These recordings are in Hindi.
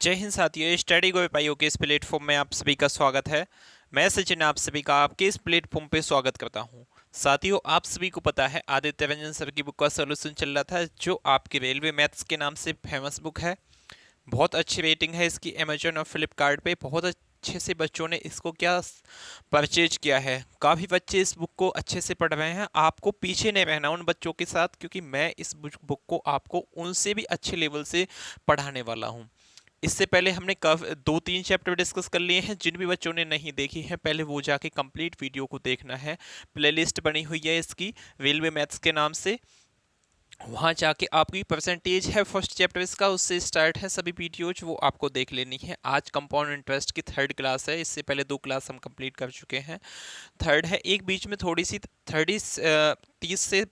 जय हिंद साथियों, स्टडी गो पाइयों के इस प्लेटफॉर्म में आप सभी का स्वागत है। मैं सचिन आप सभी का आपके इस प्लेटफॉर्म पे स्वागत करता हूं। साथियों, आप सभी को पता है आदित्य रंजन सर की बुक का सोल्यूशन चल रहा था, जो आपके रेलवे मैथ्स के नाम से फेमस बुक है। बहुत अच्छी रेटिंग है इसकी अमेजोन और फ्लिपकार्ट पे। बहुत अच्छे से बच्चों ने इसको क्या परचेज किया है। काफ़ी बच्चे इस बुक को अच्छे से पढ़ रहे हैं। आपको पीछे नहीं रहना उन बच्चों के साथ, क्योंकि मैं इस बुक को आपको उनसे भी अच्छे लेवल से पढ़ाने वाला हूँ। इससे पहले हमने दो तीन चैप्टर डिस्कस कर लिए हैं। जिन भी बच्चों ने नहीं देखी है, पहले वो जाके कंप्लीट वीडियो को देखना है। प्लेलिस्ट बनी हुई है इसकी रेलवे मैथ्स के नाम से। वहाँ जाके आपकी परसेंटेज है फर्स्ट चैप्टर इसका, उससे स्टार्ट है सभी वीडियोज, वो आपको देख लेनी है। आज कंपाउंड इंटरेस्ट की थर्ड क्लास है। इससे पहले दो क्लास हम कंप्लीट कर चुके हैं। थर्ड है, एक बीच में थोड़ी सी 30 से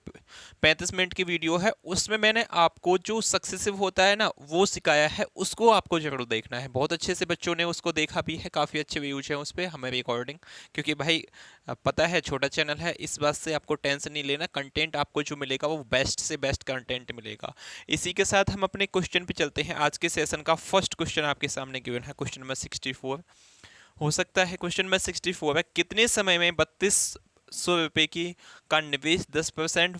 35 मिनट की वीडियो है। उसमें मैंने आपको जो सक्सेसिव होता है ना, वो सिखाया है। उसको आपको जरूर देखना है। बहुत अच्छे से बच्चों ने उसको देखा भी है। काफ़ी अच्छे व्यूज हैं उस पर हमारे अकॉर्डिंग, क्योंकि भाई पता है छोटा चैनल है, इस बात से आपको टेंशन नहीं लेना। कंटेंट आपको जो मिलेगा वो बेस्ट से बेस्ट कंटेंट मिलेगा। इसी के साथ हम अपने क्वेश्चन पे चलते हैं। आज के सेशन का फर्स्ट क्वेश्चन आपके सामने गिवन है, क्वेश्चन नंबर 64। हो सकता है क्वेश्चन नंबर 64 है, कितने समय में 3200 रुपये की का निवेश 10%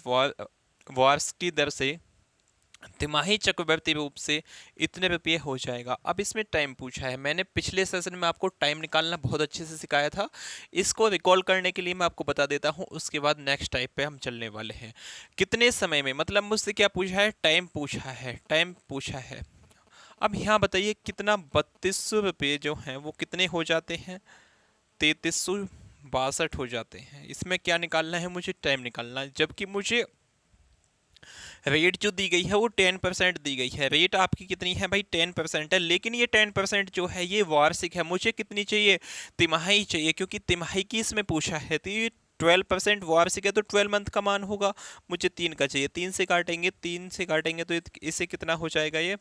वार्ष की दर से तिमाही चक्रवृद्धि रूप से इतने रुपये हो जाएगा। अब इसमें टाइम पूछा है। मैंने पिछले सेशन में आपको टाइम निकालना बहुत अच्छे से सिखाया था। इसको रिकॉल करने के लिए मैं आपको बता देता हूँ, उसके बाद नेक्स्ट टाइप पे हम चलने वाले हैं। कितने समय में, मतलब मुझसे क्या पूछा है, टाइम पूछा है, टाइम पूछा है। अब यहाँ बताइए कितना 3200 रुपये जो हैं वो कितने हो जाते हैं, 3362 हो जाते हैं। इसमें क्या निकालना है, मुझे टाइम निकालना है। जबकि मुझे रेट जो दी गई है वो 10% दी गई है। रेट आपकी कितनी है भाई, 10% है। लेकिन ये 10% जो है ये वार्षिक है। मुझे कितनी चाहिए, तिमाही चाहिए, क्योंकि तिमाही की इसमें पूछा है। तो ये 12% वार्षिक है, तो 12 मंथ का मान होगा। मुझे 3 का चाहिए। 3 से काटेंगे तो इसे कितना हो जाएगा, ये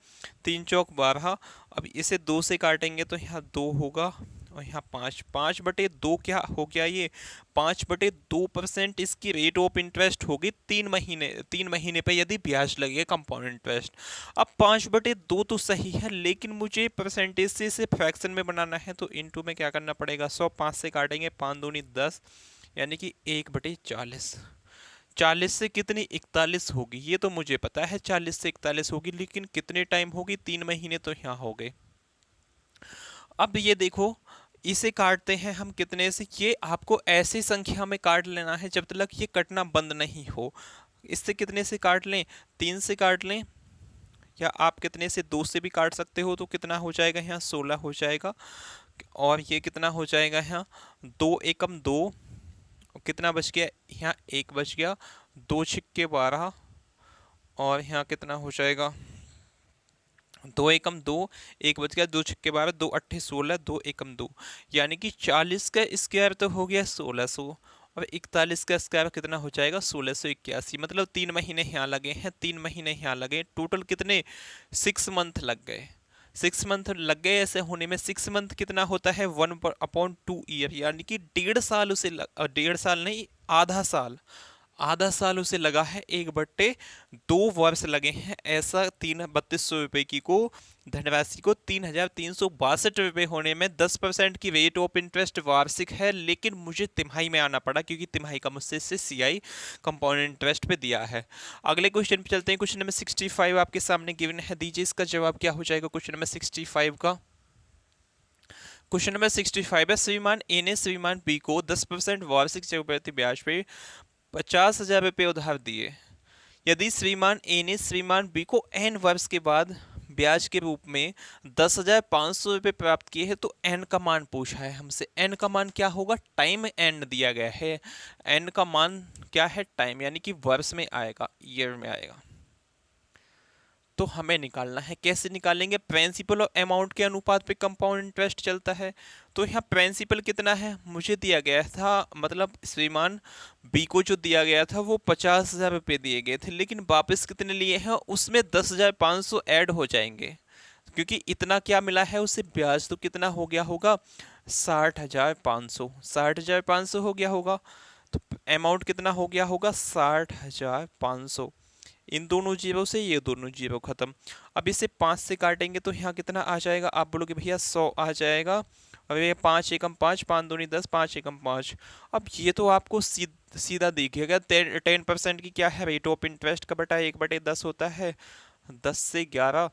3 चौक 12। अब इसे 2 से काटेंगे तो यहाँ 2 होगा, और यहाँ 5, 5/2 क्या हो गया, ये 5/2% इसकी रेट ऑफ इंटरेस्ट होगी 3 महीने पे, यदि ब्याज लगेगा कंपाउंड इंटरेस्ट। अब 5/2 तो सही है, लेकिन मुझे परसेंटेज से इसे फ्रैक्शन में बनाना है, तो इनटू में क्या करना पड़ेगा, 100, 5 से काटेंगे, 5 दूनी 10, यानी कि 1/40। 40 से कितनी, 41 होगी। ये तो मुझे पता है 40 से 41 होगी, लेकिन कितने टाइम होगी, 3 महीने तो यहाँ हो गए। अब ये देखो, इसे काटते हैं हम कितने से, ये आपको ऐसी संख्या में काट लेना है जब तक ये कटना बंद नहीं हो। इससे कितने से काट लें, 3 से काट लें, या आप कितने से, 2 से भी काट सकते हो। तो कितना हो जाएगा, यहाँ 16 हो जाएगा। और ये कितना हो जाएगा, यहाँ 2 एकम 2, कितना बच गया, यहाँ 1 बच गया, 2 छिक्के 12, और यहाँ कितना हो जाएगा, 2 एकम 2, 1 बच गया, 2 छक्के 12, 2 अट्ठे 16, 2 एकम 2, यानी कि 40 का स्क्वायर तो हो गया 1600, और 41 का स्क्वायर कितना हो जाएगा, 1681। मतलब 3 महीने यहाँ लगे हैं, 3 महीने यहाँ लगे, टोटल कितने, 6 मंथ लग गए। 6 मंथ लग गए। ऐसे होने में 6 मंथ कितना होता है, 1/2 ईयर, यानी कि 1.5 साल उसे 1.5 साल नहीं, आधा साल, आधा साल उसे लगा है। 1/2 वर्ष लगे हैं। ऐसा 3200 रुपये की को धनराशि को 3362 रुपये होने में 10% की रेट ऑफ इंटरेस्ट वार्षिक है, लेकिन मुझे तिमाही में आना पड़ा, क्योंकि तिमाही का मुझसे से सीआई कंपाउंड इंटरेस्ट पे दिया है। अगले क्वेश्चन पे चलते हैं। क्वेश्चन नंबर 65 आपके सामने गिवन है। दीजिए इसका जवाब क्या हो जाएगा क्वेश्चन नंबर 65 का। क्वेश्चन नंबर 65 है, श्रीमान ए ने श्रीमान बी को 10% वार्षिक चक्रवृद्धि ब्याज पे 50,000 रुपये उधार दिए। यदि श्रीमान ए ने श्रीमान बी को n वर्ष के बाद ब्याज के रूप में 10,500 रुपये प्राप्त किए हैं, तो n का मान पूछा है हमसे। n का मान क्या होगा, टाइम n दिया गया है। n का मान क्या है, टाइम, यानी कि वर्ष में आएगा, ईयर में आएगा। तो हमें निकालना है। कैसे निकालेंगे, प्रिंसिपल और अमाउंट के अनुपात पे कंपाउंड इंटरेस्ट चलता है। तो यहाँ प्रिंसिपल कितना है, मुझे दिया गया था, मतलब श्रीमान बी को जो दिया गया था वो 50,000 रुपये दिए गए थे, लेकिन वापस कितने लिए हैं, उसमें 10,500 ऐड हो जाएंगे, क्योंकि इतना क्या मिला है उसे ब्याज। तो कितना हो गया होगा, 60,500, 60,500 हो गया होगा। तो अमाउंट कितना हो गया होगा, 60,500। इन दोनों जीरो से ये दोनों जीरो खत्म। अब इसे 5 से काटेंगे तो यहाँ कितना आ जाएगा, आप बोलोगे भैया 100 आ जाएगा। और ये 5 एकम 5, 5 दूनी 10, 5 एकम 5। अब ये तो आपको सीधा दिखेगा। 10% की क्या है, रेट ऑफ इंटरेस्ट का बटा 1/10 होता है। 10 से 11,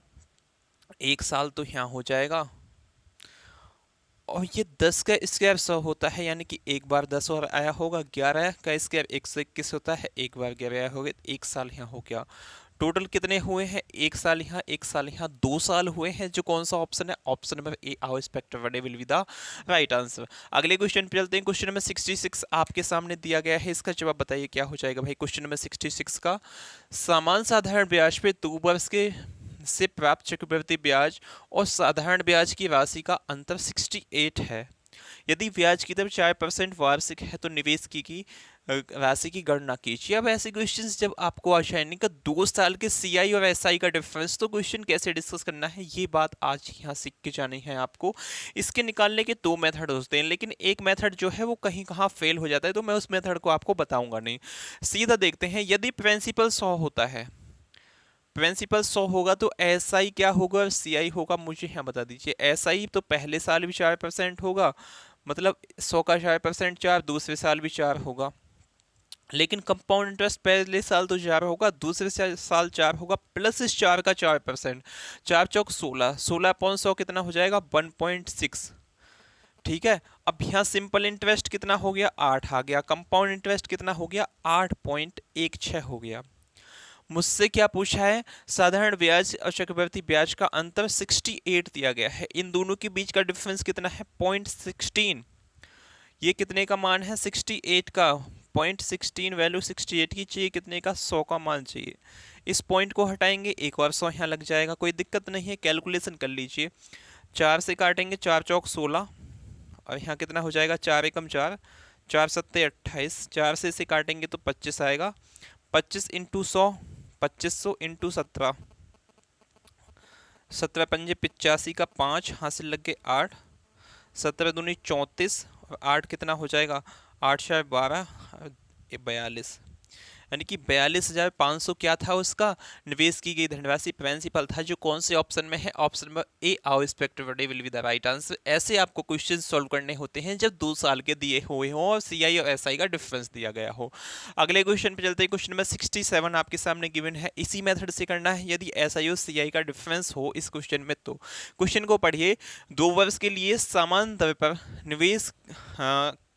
1 साल तो यहाँ हो जाएगा। और ये 10 का स्क्वायर 100 होता है, यानी कि एक बार 10 और आया होगा। 11 का स्क्वायर 121 होता है, एक बार 11 आया होगा। 1 साल यहाँ हो गया। टोटल कितने हुए हैं, 1 साल यहाँ, 1 साल यहाँ, 2 साल हुए हैं। जो कौन सा ऑप्शन है, ऑप्शन नंबर ए आवर स्पेक्टर वडे will be the right answer. अगले क्वेश्चन पे चलते हैं। क्वेश्चन नंबर 66 आपके सामने दिया गया है, इसका जवाब बताइए क्या हो जाएगा भाई। क्वेश्चन नंबर 66 का, समान साधारण ब्याज पे 2 वर्ष के से प्राप्त चक्रवृद्धि ब्याज और साधारण ब्याज की राशि का अंतर 68 है। यदि ब्याज की दर 4% वार्षिक है तो निवेश की राशि की गणना कीजिए। अब ऐसे क्वेश्चंस जब आपको आ जाएंगे का 2 साल के सीआई और एसआई का डिफरेंस, तो क्वेश्चन कैसे डिस्कस करना है ये बात आज यहाँ सीख के जानी है आपको। इसके निकालने के 2 मेथड होते हैं, लेकिन एक मेथड जो है वो कहीं कहाँ फेल हो जाता है, तो मैं उस मेथड को आपको बताऊंगा नहीं। सीधा देखते हैं। यदि प्रिंसिपल 100 होता है, प्रिंसिपल 100 होगा तो एसआई क्या होगा और सीआई होगा, मुझे यहाँ बता दीजिए। एसआई तो पहले साल भी 4% होगा, मतलब 100 का 4%, 4, दूसरे साल भी 4 होगा। लेकिन कंपाउंड इंटरेस्ट पहले साल तो 4 होगा, दूसरे साल 4 होगा, प्लस इस 4 का 4%। 4 चौक 16, 16/100 कितना हो जाएगा, 1.6। ठीक है। अब यहाँ सिंपल इंटरेस्ट कितना हो गया, 8 आ गया। कंपाउंड इंटरेस्ट कितना हो गया, 8.16 हो गया। मुझसे क्या पूछा है, साधारण ब्याज और चक्रवृद्धि ब्याज का अंतर 68 दिया गया है। इन दोनों के बीच का डिफरेंस कितना है, 0.16। ये कितने का मान है, 68 का। 0.16 वैल्यू 68 की चाहिए, कितने का, 100 का मान चाहिए। इस पॉइंट को हटाएंगे, एक और 100 यहाँ लग जाएगा, कोई दिक्कत नहीं है, कैलकुलेशन कर लीजिए। 4 से काटेंगे, 4 चौक 16, और यहाँ कितना हो जाएगा, 4 एकम 4, 4 सत्ते 28, 4 से इसे काटेंगे तो 25 आएगा। 25 इंटू 100, 2500 इंटू 17, 17 पंजे 85 का 5 हासिल लग गए 8, 17 दूनी 34, और 8 कितना हो जाएगा, 8 4 12, 42, यानी कि 42,500 क्या था उसका, निवेश की गई धनराशि प्रिंसिपल था, जो कौन से ऑप्शन में है, option number A our respective will be the right answer. ऐसे आपको क्वेश्चन सॉल्व करने होते हैं जब 2 साल के दिए हुए हों और सीआई और एसआई का डिफरेंस दिया गया हो। अगले क्वेश्चन पे चलते हैं। क्वेश्चन नंबर 67 आपके सामने गिवन है, इसी मेथड से करना है। यदि एसआई और सीआई का डिफरेंस हो इस क्वेश्चन में, तो क्वेश्चन को पढ़िए। 2 वर्ष के लिए समान दर पर निवेश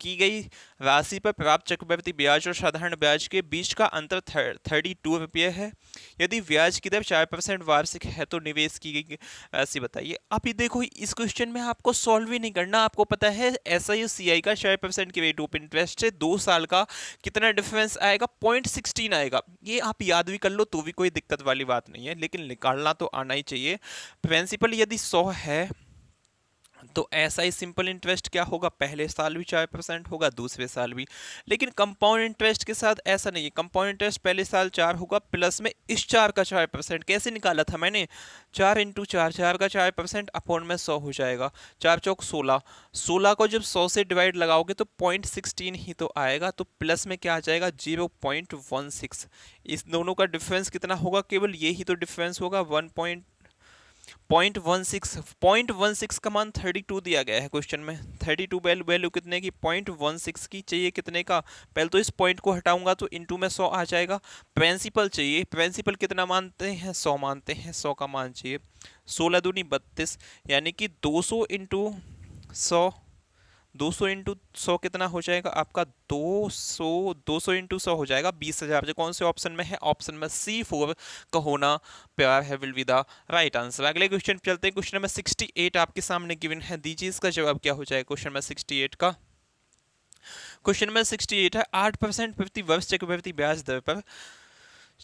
की गई राशि पर प्राप्त चक्रवृद्धि ब्याज और साधारण ब्याज के बीच का अंतर 32 रुपये है। यदि ब्याज की दर 4% वार्षिक है तो निवेश की गई राशि बताइए। अब ये देखो, इस क्वेश्चन में आपको सॉल्व ही नहीं करना, आपको पता है एसआई और सीआई का 4% की रेट ऑफ इंटरेस्ट से 2 साल का कितना डिफरेंस आएगा, 0.16 आएगा। ये आप याद भी कर लो तो भी कोई दिक्कत वाली बात नहीं है, लेकिन निकालना तो आना ही चाहिए। प्रिंसिपल यदि 100 है तो ऐसा ही सिंपल इंटरेस्ट क्या होगा, पहले साल भी 4% होगा, दूसरे साल भी। लेकिन कंपाउंड इंटरेस्ट के साथ ऐसा नहीं है, कंपाउंड इंटरेस्ट पहले साल 4 होगा, प्लस में इस 4 का 4%। कैसे निकाला था मैंने, 4 इंटू 4, 4 का 4% अपॉन में 100 हो जाएगा। 4 चौक 16, 16 को जब 100 से डिवाइड लगाओगे तो 0.16 ही तो आएगा, तो प्लस में क्या आ जाएगा, 0.16। इस दोनों का डिफरेंस कितना होगा, केवल ये ही तो डिफरेंस होगा, 0.16 का मान 32 दिया गया है क्वेश्चन में। 32 वैल्यू कितने की, 0.16 की चाहिए, कितने का, पहले तो इस पॉइंट को हटाऊंगा तो इंटू में 100 आ जाएगा। प्रिंसिपल चाहिए, प्रिंसिपल कितना मानते हैं, 100 मानते हैं, 100 का मान चाहिए। 16 दूनी 32, यानी कि 200 इंटू 100, 200 इंटू 100 कितना हो जाएगा आपका, 200 इंटू 100 हो जाएगा 20,000। जो कौन से ऑप्शन में है, ऑप्शन में C4 का होना प्यार है will be the right answer. अगले क्वेश्चन चलते हैं। क्वेश्चन नंबर 68 आपके सामने गिवन है, दीजिए इसका जवाब क्या हो जाएगा क्वेश्चन नंबर 68 का। क्वेश्चन नंबर 68 है, 8% प्रति वर्ष चक्रवृद्धि ब्याज दर पर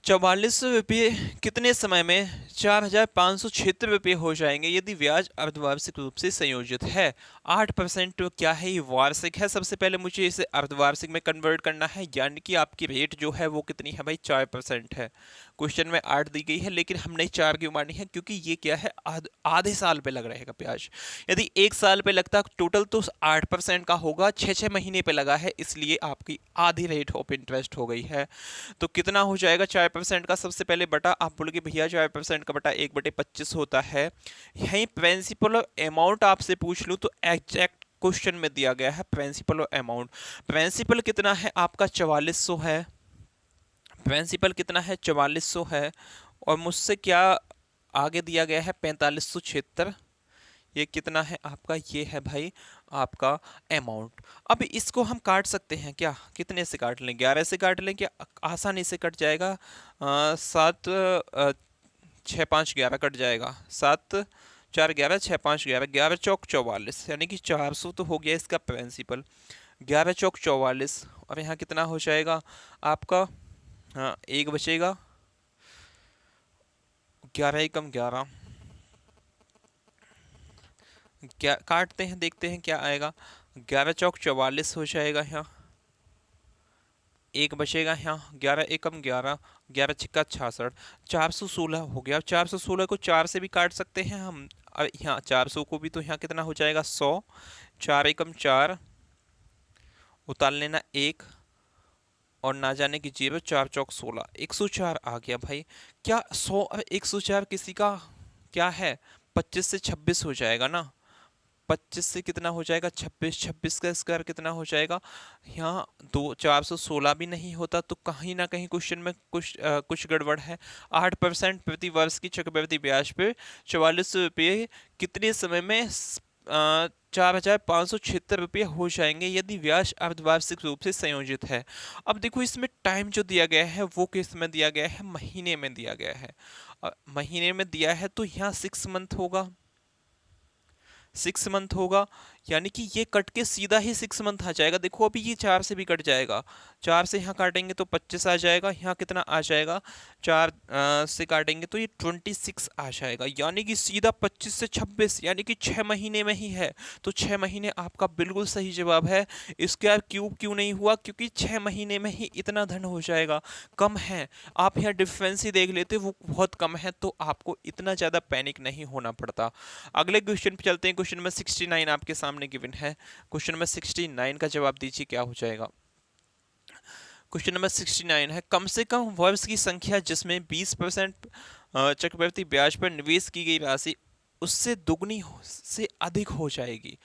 4400 रुपये कितने समय में 4,576 रुपये हो जाएंगे यदि ब्याज अर्धवार्षिक रूप से संयोजित है। 8% तो क्या है, ये वार्षिक है। सबसे पहले मुझे इसे अर्धवार्षिक में कन्वर्ट करना है, यानी कि आपकी रेट जो है वो कितनी है भाई, 4% है। क्वेश्चन में 8 दी गई है, लेकिन हमने 4 क्यों मानी है? क्योंकि ये क्या है, आधे साल पे लग रहेगा ब्याज। यदि 1 साल पे लगता टोटल तो 8% का होगा, 6-6 महीने पे लगा है, इसलिए आपकी आधी रेट ऑफ इंटरेस्ट हो गई है। तो कितना हो जाएगा 4% का? सबसे पहले बटा, आप बोलोगे भैया 4% का बटा 1/25 होता है। यहीं प्रिंसिपल अमाउंट आपसे पूछ लूँ तो एग्जैक्ट क्वेश्चन में दिया गया है प्रिंसिपल और अमाउंट। प्रिंसिपल कितना है आपका? 4400 है। प्रिंसिपल कितना है? 4400 है। और मुझसे क्या आगे दिया गया है? 4576। ये कितना है आपका? ये है भाई आपका अमाउंट। अब इसको हम काट सकते हैं क्या? कितने से काट लें? 11 से काट लें क्या? आसानी से कट जाएगा। 7 6 5 11 कट जाएगा। 7 4 11 6 5 11, 11 चौक 44, यानी कि 400 तो हो गया इसका प्रिंसिपल। 11 चौक 44, और यहाँ कितना हो जाएगा आपका? हाँ, एक बचेगा। 11 एकम 11, क्या काटते हैं, देखते हैं क्या आएगा। 11 चौक 44 हो जाएगा। यहाँ एक बचेगा। यहाँ 11 एकम 11, 11 छिक्का 66, 416 हो गया। 416 को 4 से भी काट सकते हैं हम। यहाँ 400 को भी, तो यहाँ कितना हो जाएगा? 100। 4 एकम 4, उतार लेना 1, और ना जाने की 0, 4 चौक 16, 104 आ गया भाई। क्या 100 और 104 किसी का क्या है? 25 से 26 हो जाएगा ना। 25 से कितना हो जाएगा? 26, 26 का स्क्वायर कितना हो जाएगा? यहाँ 416 भी नहीं होता, तो कहीं ना कहीं क्वेश्चन में कुछ गड़बड़ है। 8% प्रति वर्ष की चक्रवृद्धि ब्याज पे 4400 रुपये कितने समय में 4576 रुपये हो जाएंगे यदि ब्याज अर्धवार्षिक रूप से संयोजित है। अब देखो इसमें टाइम जो दिया गया है वो किस में दिया गया है? महीने में दिया गया है। महीने में दिया है तो यहाँ 6 मंथ होगा। 6 मंथ होगा, यानी कि ये कट के सीधा ही 6 मंथ आ जाएगा। देखो अभी ये 4 से भी कट जाएगा। 4 से यहाँ काटेंगे तो 25 आ जाएगा। यहाँ कितना आ जाएगा? 4 से काटेंगे तो ये 26 आ जाएगा, यानी कि सीधा 25 से 26, यानी कि 6 महीने में ही है। तो 6 महीने आपका बिल्कुल सही जवाब है। स्क्वायर क्यूब क्यों नहीं हुआ? क्योंकि 6 महीने में ही इतना धन हो जाएगा। कम है, आप यहाँ डिफरेंस ही देख लेते, वो बहुत कम है, तो आपको इतना ज़्यादा पैनिक नहीं होना पड़ता। अगले क्वेश्चन पे चलते हैं। क्वेश्चन नंबर 69 आपके सामने गिवन है। क्वेश्चन नंबर 69 का जवाब दीजिए, क्या हो जाएगा? क्वेश्चन नंबर 69 है, कम से कम वर्ष की संख्या जिसमें 20% चक्रवृद्धि ब्याज पर निवेश की गई राशि उससे दुगनी से अधिक हो जाएगी।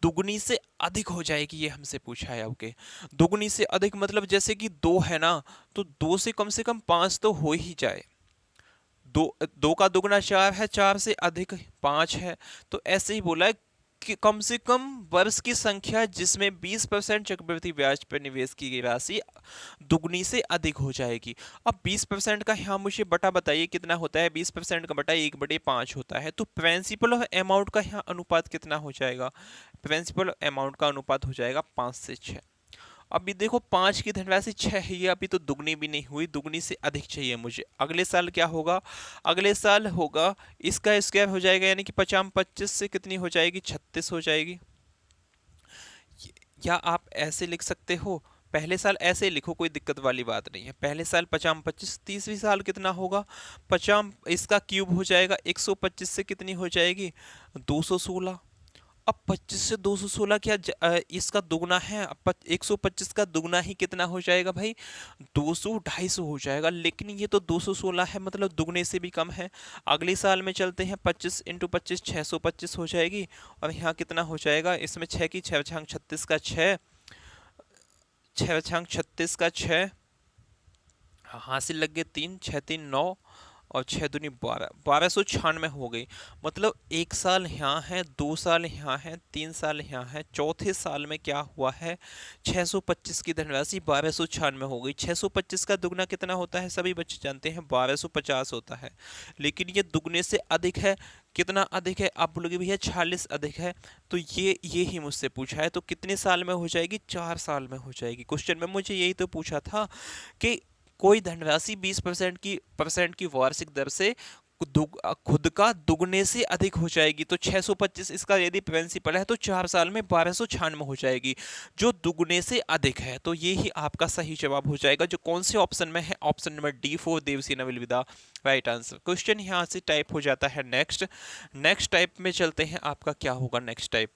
दुगनी से अधिक हो जाएगी, ये हमसे पूछा है। ओके, दुगनी से अधिक मतलब जैसे कि 2 है ना, तो 2 से कम 5 तो हो ही जाए। 2 का दुगना 4 है, 4 से अधिक 5 है। तो ऐसे ही बोला है कि कम से कम वर्ष की संख्या जिसमें 20% चक्रवृद्धि ब्याज पर निवेश की गई राशि दुगनी से अधिक हो जाएगी। अब 20% का यहाँ मुझे बटा बताइए कितना होता है? 20% का बटा 1/5 होता है। तो प्रिंसिपल और अमाउंट का यहाँ अनुपात कितना हो जाएगा? प्रिंसिपल और अमाउंट का अनुपात हो जाएगा 5 से 6। अभी देखो 5 की धनराशि 6 है, ये अभी तो दुगनी भी नहीं हुई, दुगनी से अधिक चाहिए मुझे। अगले साल क्या होगा? अगले साल होगा इसका स्क्वायर हो जाएगा, यानी कि 50 25 से कितनी हो जाएगी? 36 हो जाएगी। या आप ऐसे लिख सकते हो, पहले साल ऐसे लिखो, कोई दिक्कत वाली बात नहीं है। पहले साल 50 25, तीसरी साल कितना होगा? 50, इसका क्यूब हो जाएगा। 125 से कितनी हो जाएगी? 216। अब 25 से 216 क्या इसका दुगना है? 125 का दुगना ही कितना हो जाएगा भाई? 200 250 हो जाएगा। लेकिन ये तो 216 है, मतलब दुगने से भी कम है। अगले साल में चलते हैं। 25 × 25 625 हो जाएगी। और यहाँ कितना हो जाएगा? इसमें 6 की 6 छांग 36 का 6, 6 छांग 36 का 6, हासिल लग गए 3, 6 3 9, और 6 दूनी 12, 1296 हो गई। मतलब 1 साल यहाँ है, 2 साल यहाँ है, 3 साल यहाँ है, चौथे साल में क्या हुआ है? 625 की धनराशि 1296 हो गई। 625 का दुगना कितना होता है? सभी बच्चे जानते हैं 1250 होता है। लेकिन ये दुगने से अधिक है। कितना अधिक है? आप बोलोगे भैया 46 अधिक है। तो ये ही मुझसे पूछा है। तो कितने साल में हो जाएगी? 4 साल में हो जाएगी। क्वेश्चन में मुझे यही तो पूछा था कि कोई धनराशि 20% की वार्षिक दर से खुद का दुगने से अधिक हो जाएगी। तो 625 इसका यदि प्रिंसिपल है तो 4 साल में 1296 हो जाएगी, जो दुगने से अधिक है। तो ये ही आपका सही जवाब हो जाएगा, जो कौन से ऑप्शन में है, option number D4 Devasena will be the right answer. Question यहाँ से टाइप हो जाता है नेक्स्ट। नेक्स्ट टाइप में चलते हैं, आपका क्या होगा नेक्स्ट टाइप।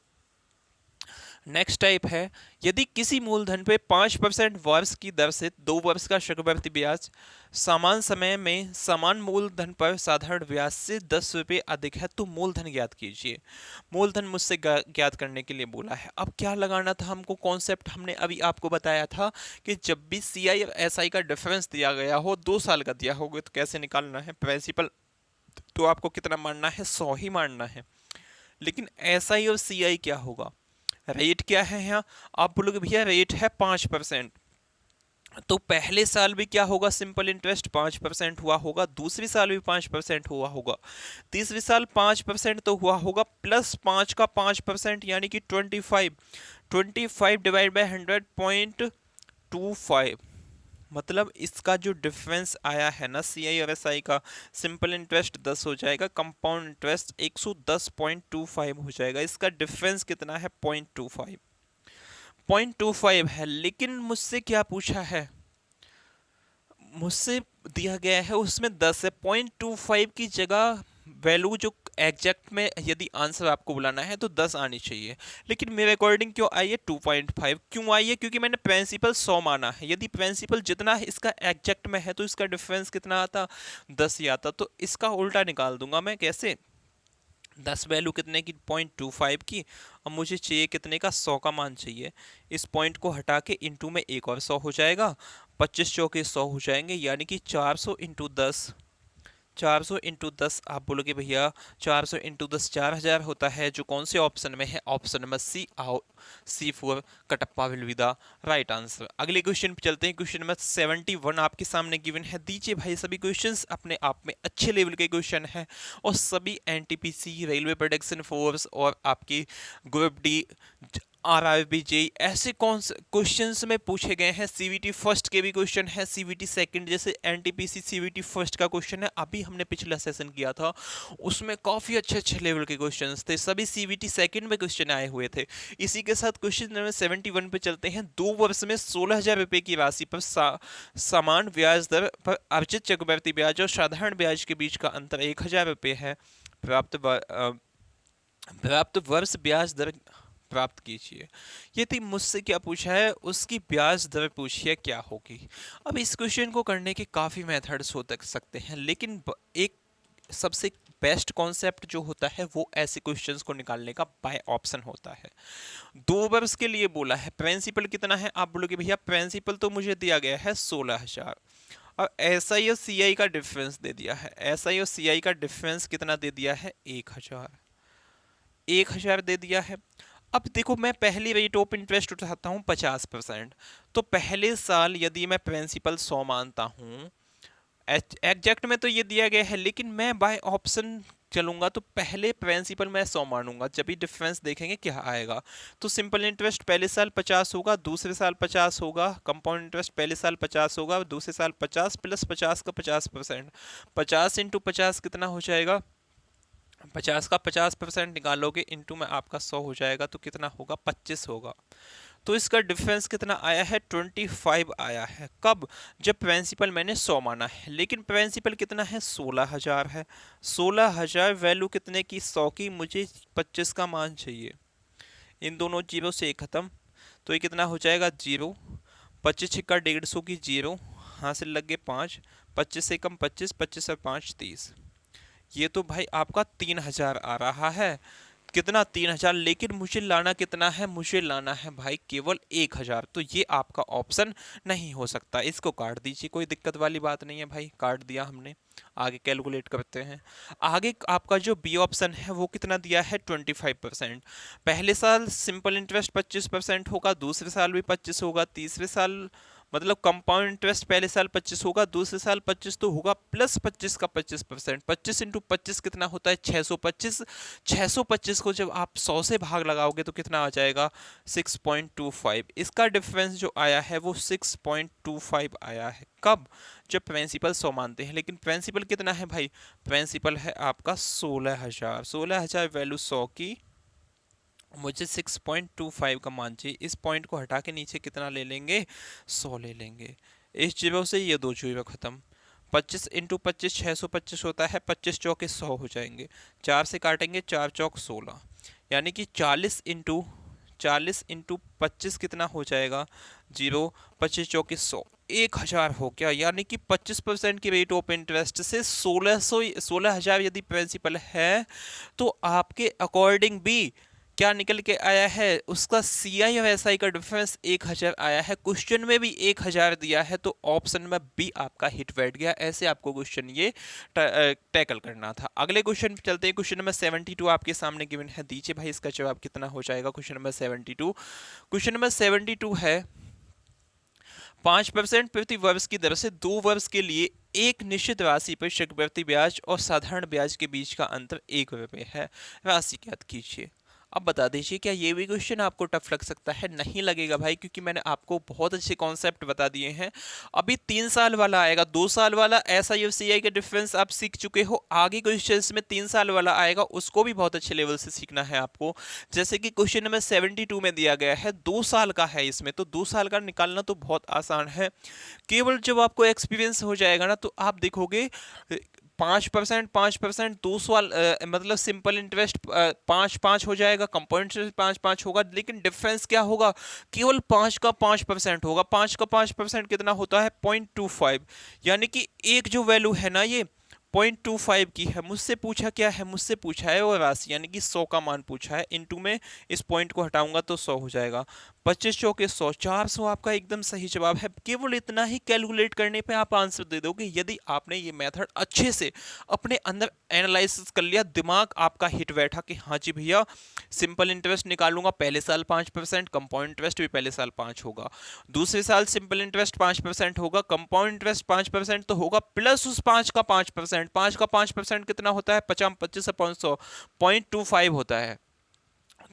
नेक्स्ट टाइप है, यदि किसी मूलधन पे 5% वर्ष की दर से 2 वर्ष का चक्रवृद्धि ब्याज समान समय में समान मूलधन पर साधारण ब्याज से 10 रुपये अधिक है तो मूलधन ज्ञात कीजिए। मूलधन मुझसे ज्ञात करने के लिए बोला है। अब क्या लगाना था हमको, कॉन्सेप्ट हमने अभी आपको बताया था कि जब भी CI और SI का डिफरेंस दिया गया हो, 2 साल का दिया होगा, तो कैसे निकालना है। प्रिंसिपल तो आपको कितना मानना है, 100 ही मानना है। लेकिन SI और CI क्या होगा, रेट क्या है यहाँ, आप बोलोगे भैया रेट है 5%, तो पहले साल भी क्या होगा, सिंपल इंटरेस्ट 5% हुआ होगा, दूसरी साल भी 5% हुआ होगा, तीसरी साल 5% तो हुआ होगा, प्लस 5 का 5% यानी कि 25 डिवाइड बाई 100.25, मतलब इसका जो डिफरेंस आया है ना CI और SI का, सिंपल इंटरेस्ट 10 हो जाएगा, कंपाउंड इंटरेस्ट 110.25 हो जाएगा। इसका डिफरेंस कितना है, 0.25 है। लेकिन मुझसे क्या पूछा है, मुझसे दिया गया है उसमें 10 है, 0.25 की जगह वैल्यू जो एग्जैक्ट में यदि आंसर आपको बुलाना है तो 10 आनी चाहिए, लेकिन मेरे अकॉर्डिंग क्यों आई है 2.5। क्यों आई है, क्योंकि मैंने प्रिंसिपल 100 माना है। यदि प्रिंसिपल जितना इसका एग्जैक्ट में है तो इसका डिफरेंस कितना आता, 10 ही आता। तो इसका उल्टा निकाल दूंगा मैं, कैसे, 10 वैल्यू कितने की, 0.25 की, अब मुझे चाहिए कितने का, 100 का मान चाहिए। इस पॉइंट को हटा के इंटू में एक और 100 हो जाएगा, 25 चौके 100 हो जाएंगे, यानी कि 400 इंटू 10, 400 इंटू 10, आप बोलोगे भैया 400 इंटू 10 4000 होता है, जो कौन से ऑप्शन में है, option number C, C4 Kattappa will be the right answer. अगले क्वेश्चन पे चलते हैं। क्वेश्चन नंबर 71 आपके सामने गिवन है। दीजिए भाई, सभी क्वेश्चंस अपने आप में अच्छे लेवल के क्वेश्चन है और सभी NTPC, रेलवे प्रोटेक्शन फोर्स और आपकी ग्रुप डी, RRB JEE ऐसे कौन से क्वेश्चंस में पूछे गए हैं। CVT फर्स्ट के भी क्वेश्चन है, CVT सेकंड, जैसे NTPC CVT फर्स्ट का क्वेश्चन है, अभी हमने पिछला सेशन किया था, उसमें काफ़ी अच्छे अच्छे लेवल के क्वेश्चंस थे, सभी CVT सेकंड में क्वेश्चन आए हुए थे। इसी के साथ क्वेश्चन नंबर 71 पे चलते हैं। 2 वर्ष में 16,000 रुपये की राशि पर समान ब्याज दर पर अर्जित चक्रवृद्धि ब्याज और साधारण ब्याज के बीच का अंतर 1,000 रुपये है। प्राप्त वर्ष ब्याज दर प्राप्त कीजिए। यदि मुझसे क्या पूछा है, उसकी ब्याज दर पूछिए क्या होगी। अब इस क्वेश्चन को करने के काफ़ी मेथड्स हो सकते हैं, लेकिन एक सबसे बेस्ट कॉन्सेप्ट जो होता है वो ऐसे क्वेश्चंस को निकालने का बाय ऑप्शन होता है। 2 वर्ष के लिए बोला है, प्रिंसिपल कितना है, आप बोलोगे भैया प्रिंसिपल तो मुझे दिया गया है 16,000 और SI और CI का डिफरेंस दे दिया है। SI और CI का डिफरेंस कितना दे दिया है, 1,000 दे दिया है। अब देखो, मैं पहली रेट ऑफ इंटरेस्ट उठाता हूँ 50%, तो पहले साल यदि मैं प्रिंसिपल 100 मानता हूँ, एग्जैक्ट में तो ये दिया गया है, लेकिन मैं बाय ऑप्शन चलूंगा तो पहले प्रिंसिपल मैं 100 मानूंगा, जब भी डिफरेंस देखेंगे क्या आएगा। तो सिंपल इंटरेस्ट पहले साल 50 होगा, दूसरे साल 50 होगा, कंपाउंड इंटरेस्ट पहले साल 50 होगा, दूसरे साल 50 प्लस 50 का 50%, 50 इंटू 50 कितना हो जाएगा, 50 का 50% निकालोगे इंटू में आपका 100 हो जाएगा, तो कितना होगा, 25 होगा। तो इसका डिफरेंस कितना आया है, 25 आया है। कब, जब प्रिंसिपल मैंने 100 माना है, लेकिन प्रिंसिपल कितना है, 16,000 है। 16,000 वैल्यू कितने की, 100 की, मुझे 25 का मान चाहिए। इन दोनों जीरो से खत्म, तो ये कितना हो जाएगा, 0, 25 छिक्का 150 की 0, हासिल लग गए 5, 25 से कम 25, 25 और 5 30, ये तो भाई आपका 3,000 आ रहा है। कितना, 3,000, लेकिन मुझे लाना कितना है, मुझे लाना है भाई केवल 1,000, तो ये आपका ऑप्शन नहीं हो सकता। इसको काट दीजिए, कोई दिक्कत वाली बात नहीं है भाई, काट दिया हमने। आगे कैलकुलेट करते हैं। आगे आपका जो बी ऑप्शन है वो कितना दिया है, 25%। पहले साल सिंपल इंटरेस्ट 25% होगा, दूसरे साल भी 25 होगा, तीसरे साल मतलब कंपाउंड इंटरेस्ट पहले साल 25 होगा, दूसरे साल 25 तो होगा प्लस 25 का 25%। 25 इंटू 25 कितना होता है 625। 625 को जब आप 100 से भाग लगाओगे तो कितना आ जाएगा 6.25। इसका डिफरेंस जो आया है वो 6.25 आया है। कब? जब प्रिंसिपल 100 मानते हैं। लेकिन प्रिंसिपल कितना है भाई? प्रिंसिपल है आपका 16,000। 16,000 वैल्यू 100 की, मुझे 6.25 का मान चाहिए। इस पॉइंट को हटा के नीचे कितना ले लेंगे 100 ले लेंगे। इस जीरो से ये दो जीरो खत्म। 25 इंटू 25 625 होता है, 25 चौके 100 हो जाएंगे। 4 से काटेंगे, 4 चौक 16, यानी कि 40 इंटू 25 कितना हो जाएगा जीरो, 25 चौके 100, 1,000 हो गया। यानी कि 25% की रेट ऑफ इंटरेस्ट से 16,000 यदि प्रिंसिपल है तो आपके अकॉर्डिंग भी क्या निकल के आया है, उसका सी आई और एस आई का डिफरेंस 1,000 आया है। क्वेश्चन में भी 1,000 दिया है तो ऑप्शन में बी आपका हिट बैठ गया। ऐसे आपको क्वेश्चन ये टैकल करना था। अगले क्वेश्चन पे चलते हैं। क्वेश्चन नंबर 72 आपके सामने गिवन है। दीजिए भाई इसका जवाब कितना हो जाएगा। क्वेश्चन नंबर 72, क्वेश्चन नंबर 72 है 5% प्रति वर्ष की दर से 2 वर्ष के लिए एक निश्चित राशि पर चक्रवृद्धि ब्याज और साधारण ब्याज के बीच का अंतर 1 रुपये है। राशि ज्ञात कीजिए। अब बता दीजिए क्या ये भी क्वेश्चन आपको टफ लग सकता है? नहीं लगेगा भाई, क्योंकि मैंने आपको बहुत अच्छे कॉन्सेप्ट बता दिए हैं। अभी 3 साल वाला आएगा, 2 साल वाला एसआई और सीआई का डिफरेंस आप सीख चुके हो। आगे क्वेश्चंस में 3 साल वाला आएगा, उसको भी बहुत अच्छे लेवल से सीखना है आपको। जैसे कि क्वेश्चन नंबर 72 में दिया गया है 2 साल का है इसमें, तो 2 साल का निकालना तो बहुत आसान है। केवल जब आपको एक्सपीरियंस हो जाएगा ना तो आप देखोगे 5%, 2 साल मतलब सिंपल इंटरेस्ट 5 हो जाएगा, कंपाउंड इंटरेस्ट 5 होगा। लेकिन डिफरेंस क्या होगा? केवल 5% होगा। 5% कितना होता है 0.25, यानी कि एक जो वैल्यू है ना ये 0.25 की है। मुझसे पूछा क्या है? मुझसे पूछा है वो राशि, यानी कि 100 का मान पूछा है। इनटू में इस पॉइंट को हटाऊंगा तो 100 हो जाएगा। 25 चौके 100, 400 आपका एकदम सही जवाब है। केवल इतना ही कैलकुलेट करने पे आप आंसर दे दोगे यदि आपने ये मेथड अच्छे से अपने अंदर एनालिसिस कर लिया। दिमाग आपका हिट बैठा कि हाँ जी भैया सिंपल इंटरेस्ट निकालूंगा, पहले साल 5%, कंपाउंड इंटरेस्ट भी पहले साल 5 होगा, दूसरे साल सिंपल इंटरेस्ट 5% होगा, कंपाउंड इंटरेस्ट 5% तो होगा, प्लस उस 5 का 5%। 5 का 5% कितना होता है 50, 25 से 500, 0.25 होता है।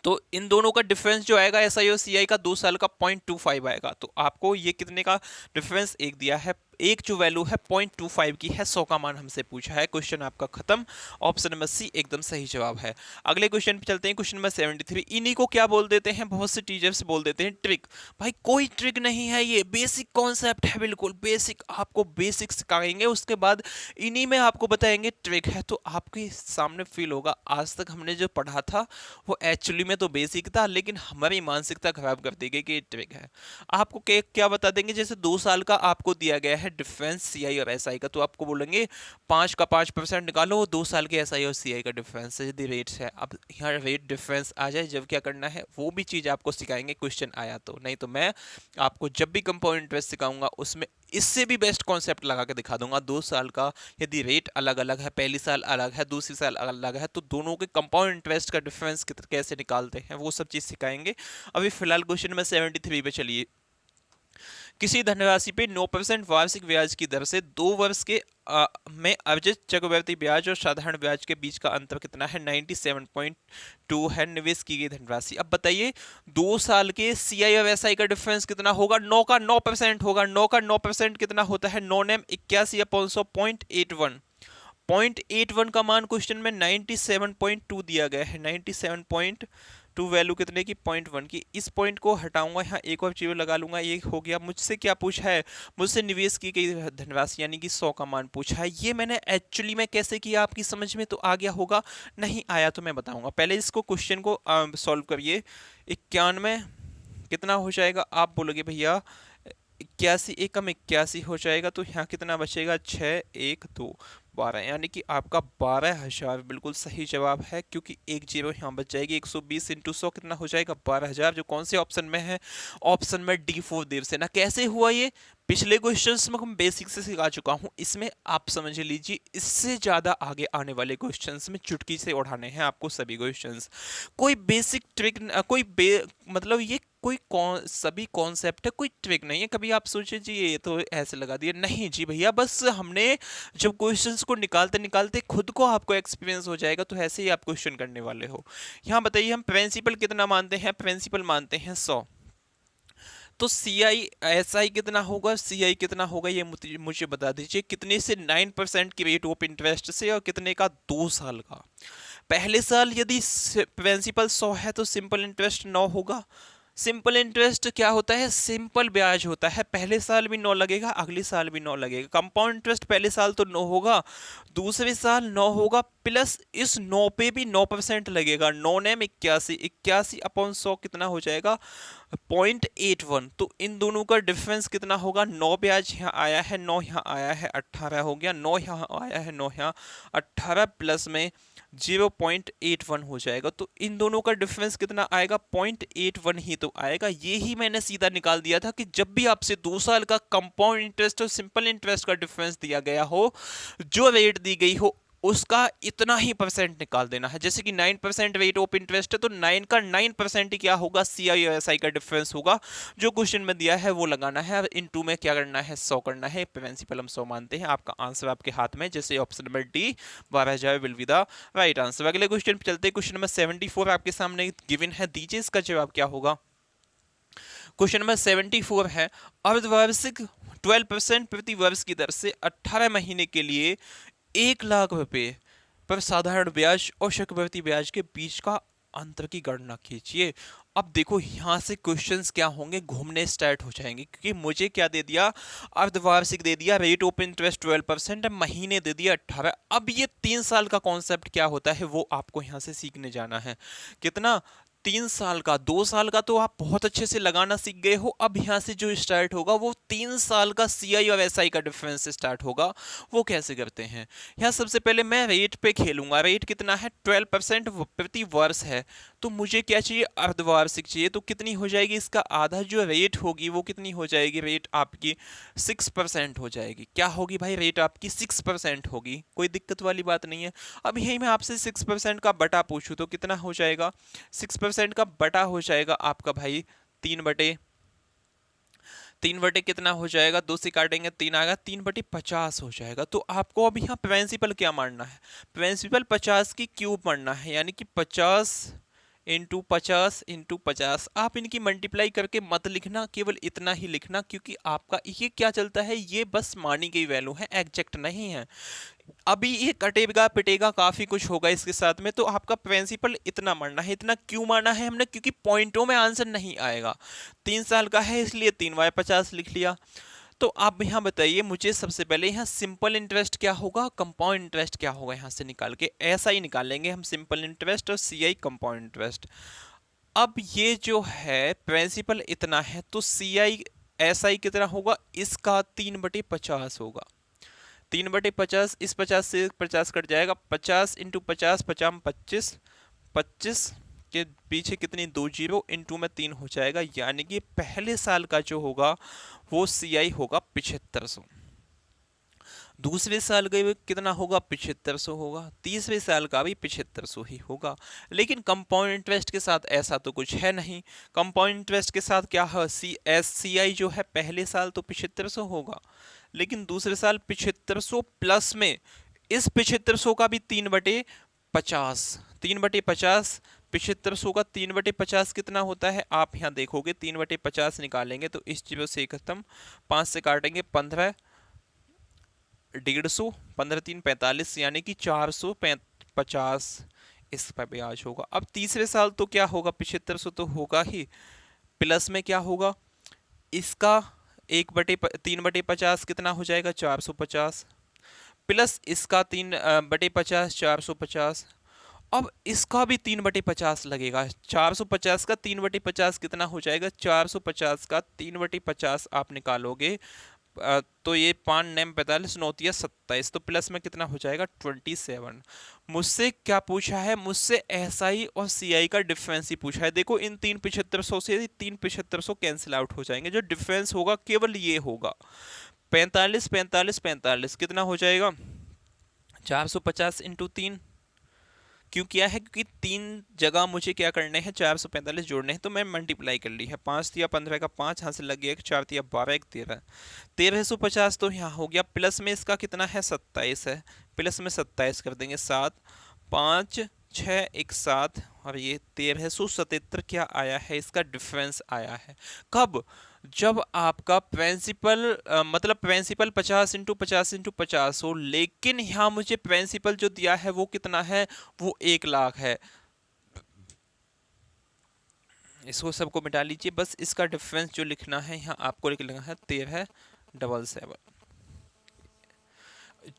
तो इन दोनों का डिफरेंस जो आएगा एसआई और सीआई का 2 साल का 0.25 आएगा। तो आपको ये कितने का डिफरेंस एक दिया है, एक जो वैल्यू है 0.25 की है, 100 का मान हमसे पूछा है। क्वेश्चन आपका खत्म। ऑप्शन नंबर सी एकदम सही जवाब है। अगले क्वेश्चन पे चलते हैं। क्वेश्चन नंबर 73, इन्हीं को क्या बोल देते हैं, बहुत से टीचर्स बोल देते हैं ट्रिक। भाई कोई ट्रिक नहीं है, ये बेसिक कॉन्सेप्ट है, बिल्कुल बेसिक। आपको बेसिक सिखाएंगे, उसके बाद इन्हीं में आपको बताएंगे ट्रिक है। तो आपके सामने फील होगा आज तक हमने जो पढ़ा था वो एक्चुअली में तो बेसिक था, लेकिन हमारी मानसिकता खराब कर देगी कि ट्रिक है। आपको क्या बता देंगे, जैसे 2 साल का आपको दिया गया है डिफरेंस सीआई और एसआई का, तो आपको बोलेंगे 5 का 5% निकालो, 2 साल के एसआई और सीआई का डिफरेंस यदि रेट्स है। अब यहाँ रेट डिफरेंस आ जाए जब क्या करना है वो भी चीज़ आपको सिखाएंगे, क्वेश्चन आया तो। नहीं तो मैं आपको जब भी कंपाउंड इंटरेस्ट सिखाऊंगा उसमें इससे भी बेस्ट कॉन्सेप्ट लगा के दिखा दूंगा। 2 साल का यदि रेट अलग अलग है, पहली साल अलग है, दूसरी साल अलग है, तो दोनों के कंपाउंड इंटरेस्ट का डिफरेंस कैसे निकालते हैं वो सब चीज़ सिखाएंगे। अभी फिलहाल क्वेश्चन नंबर 73 पे चलिए। किसी धनराशि पे 9% वार्षिक ब्याज की दर से 2 वर्ष के में अर्जित चक्रवृद्धि ब्याज और साधारण ब्याज के बीच का अंतर कितना है 97.2 है निवेश की गई धनराशि। अब बताइए 2 साल के सीआई और एसआई का डिफरेंस कितना होगा? 9 का 9% होगा। 9 का 9% कितना होता है 9 नेम 81 या 500 0.81 का मान क्वेश्चन में 97.2 दिया गया है। 97.2 वैल्यू कितने की 0.1 की। इस पॉइंट को हटाऊंगा, यहाँ एक और जीरो लगा लूंगा, ये हो गया। मुझसे क्या पूछा है? मुझसे निवेश की गई धनराशि यानी कि 100 का मान पूछा है। ये मैंने एक्चुअली में कैसे किया आपकी समझ में तो आ गया होगा, नहीं आया तो मैं बताऊंगा। पहले इसको क्वेश्चन को सॉल्व करिए। 91 कितना हो जाएगा? आप बोलोगे भैया 81, एकम 81 हो जाएगा, तो यहाँ कितना बचेगा 6, 1, 2, 12, यानी कि आपका 12,000 बिल्कुल सही जवाब है, क्योंकि एक जीरो यहाँ बच जाएगी। 120 इंटू 100 कितना हो जाएगा 12,000, जो कौन से ऑप्शन में है? ऑप्शन में D4 देवसेना। कैसे हुआ ये? पिछले क्वेश्चंस में हम बेसिक से सिखा चुका हूँ, इसमें आप समझ लीजिए इससे ज़्यादा आगे आने वाले क्वेश्चंस में चुटकी से उठाने हैं आपको सभी क्वेश्चंस। कोई बेसिक ट्रिक मतलब ये कोई सभी कॉन्सेप्ट है, कोई ट्रिक नहीं है। कभी आप सोचे जी ये तो ऐसे लगा दिया, नहीं जी भैया, बस हमने जब क्वेश्चंस को निकालते निकालते खुद को आपको एक्सपीरियंस हो जाएगा, तो ऐसे ही आप क्वेश्चन करने वाले हो। यहाँ बताइए हम प्रिंसिपल कितना मानते हैं, प्रिंसिपल मानते हैं 100, तो सी आई एस आई कितना होगा, सी आई कितना होगा, ये मुझे बता दीजिए। कितने से 9% की रेट ऑफ इंटरेस्ट से, और कितने का, 2 साल का। पहले साल यदि प्रिंसिपल 100 है तो सिंपल इंटरेस्ट 9 होगा। सिंपल इंटरेस्ट क्या होता है, सिंपल ब्याज होता है, पहले साल भी 9 लगेगा, अगले साल भी 9 लगेगा। कंपाउंड इंटरेस्ट पहले साल तो 9 होगा, दूसरे साल 9 होगा, प्लस इस 9 पे भी 9% लगेगा। 9 नेम 81, 81 अपॉन 100 कितना हो जाएगा, 0.81। तो इन दोनों का डिफरेंस कितना होगा, 9 ब्याज यहाँ आया है, 9 यहाँ आया है, 18 हो गया, 9 यहाँ आया है, 9 यहाँ, 18 प्लस में 0.81 हो जाएगा। तो इन दोनों का डिफरेंस कितना आएगा, 0.81 ही तो आएगा। ये ही मैंने सीधा निकाल दिया था कि जब भी आपसे 2 साल का कंपाउंड इंटरेस्ट और सिंपल इंटरेस्ट का डिफरेंस दिया गया हो, जो रेट दी गई हो उसका इतना ही परसेंट निकाल देना है। जैसे कि 9% रेट ऑफ इंटरेस्ट है, तो 9 का 9% ही क्या होगा, सी आई और एस आई का डिफरेंस होगा। जो क्वेश्चन में दिया है वो लगाना है, इन टू में क्या करना है, 100 करना है। प्रिंसिपल हम 100 मानते हैं। आपका आंसर आपके हाथ में, जैसे option number D 12,000 will be the right answer. अगले क्वेश्चन पे चलते हैं। क्वेश्चन नंबर 74 आपके सामने गिवन है, दीजिए इसका जवाब क्या होगा। क्वेश्चन नंबर 74 है, अर्धवार्षिक 12% प्रति वर्ष की दर से 18 महीने के लिए 1,00,000 रुपए पर साधारण ब्याज और चक्रवृद्धि ब्याज के बीच का अंतर की गणना कीजिए। अब देखो यहां से क्वेश्चंस क्या होंगे, घूमने स्टार्ट हो जाएंगे, क्योंकि मुझे क्या दे दिया, अर्धवार्षिक दे दिया, रेट ऑफ इंटरेस्ट 12%, महीने दे दिया 18। अब ये 3 साल का कॉन्सेप्ट क्या होता है वो आपको यहां से सीखने जाना है। कितना, 3 साल का। 2 साल का तो आप बहुत अच्छे से लगाना सीख गए हो। अब यहां से जो स्टार्ट होगा वो 3 साल का सी आई और एस आई का डिफरेंस से स्टार्ट होगा। वो कैसे करते हैं, यहाँ सबसे पहले मैं रेट पे खेलूंगा। रेट कितना है, 12% प्रति वर्ष है, तो मुझे क्या चाहिए, अर्धवार्षिक चाहिए। तो कितनी हो जाएगी, इसका आधा जो रेट होगी वो कितनी हो जाएगी, रेट आपकी 6% हो जाएगी। क्या होगी भाई, रेट आपकी 6% होगी, कोई दिक्कत वाली बात नहीं है। अब यही मैं आपसे 6% का बटा पूछूं तो कितना हो जाएगा, 6% का बटा हो जाएगा आपका भाई 3/3 कितना हो जाएगा, 2 से काटेंगे 3 आएगा, 3/50 हो जाएगा। तो आपको अब यहाँ प्रिंसिपल क्या मानना है, प्रिंसिपल 50 की क्यूब मानना है, यानी कि 50 × 50 × 50। आप इनकी मल्टीप्लाई करके मत लिखना, केवल इतना ही लिखना, क्योंकि आपका ये क्या चलता है, ये बस मानी गई वैल्यू है, एग्जैक्ट नहीं है। अभी ये कटेगा पिटेगा काफी कुछ होगा इसके साथ में, तो आपका प्रिंसिपल इतना मानना है। इतना क्यों माना है हमने, क्योंकि पॉइंटों में आंसर नहीं आएगा। 3 साल का है इसलिए 3/50 लिख लिया। तो आप यहाँ बताइए मुझे, सबसे पहले यहाँ सिंपल इंटरेस्ट क्या होगा, कंपाउंड इंटरेस्ट क्या होगा, यहाँ से निकाल के ऐसा ही निकालेंगे हम, सिंपल इंटरेस्ट और सी आई कंपाउंड इंटरेस्ट। अब ये जो है प्रिंसिपल इतना है, तो सी आई एस आई कितना होगा, इसका 3/50 होगा। 3/50, इस 50 से 50 कट जाएगा, 50 × 50, 50 25, 25 के पीछे कितनी 2 जीरो, इंटू में 3 हो जाएगा। यानी कि पहले साल का जो होगा वो सी आई होगा 7500, दूसरे साल का भी कितना होगा, 7500 होगा, तीसरे साल का भी 7500 ही होगा। लेकिन कंपाउंड इंटरेस्ट के साथ ऐसा तो कुछ है नहीं। कंपाउंड इंटरेस्ट के साथ क्या है, सी आई जो है पहले साल तो 7500 होगा, लेकिन दूसरे साल 7500 प्लस में इस 7500 का भी 3/50, 3/50, 7500 का 3/50 कितना होता है, आप यहाँ देखोगे 3/50 निकालेंगे तो इस जीरो से खत्म, 5 से काटेंगे 15, 150, 15×3 45, यानी कि 450 इस पर ब्याज होगा। अब तीसरे साल तो क्या होगा, 7500 तो होगा ही, प्लस में क्या होगा, इसका 3/50 कितना हो जाएगा, 450, प्लस इसका 3/50, 450। अब इसका भी 3/50 लगेगा, 450 का 3/50 कितना हो जाएगा, 450 का 3/50 आप निकालोगे तो ये 5 9 45 9 27, तो प्लस में कितना हो जाएगा 27। मुझसे क्या पूछा है, मुझसे एस आई और सी आई का डिफरेंस ही पूछा है। देखो इन 3/7500 से 3/7500 कैंसिल आउट हो जाएंगे, जो डिफरेंस होगा केवल ये होगा, 45 45 45 कितना हो जाएगा, 450 × 3, क्यों किया है? क्योंकि 3 जगह मुझे क्या करने हैं, 445 जोड़ने हैं, तो मैं मल्टीप्लाई कर ली है। 5 दिया 15 का 5, यहाँ से लग गया 4 दिया 12 1 13, 1350 तो यहाँ हो गया। प्लस में इसका कितना है, 27 है, प्लस में 27 कर देंगे, 7 5 6 1 7, और ये 1377 क्या आया है, इसका डिफरेंस आया है। कब? जब आपका प्रिंसिपल मतलब प्रिंसिपल 50 × 50 × 50 हो, लेकिन यहाँ मुझे प्रिंसिपल जो दिया है वो कितना है, वो 1 लाख है। इसको सबको मिटा लीजिए, बस इसका डिफरेंस जो लिखना है यहाँ आपको लिखना है 1377।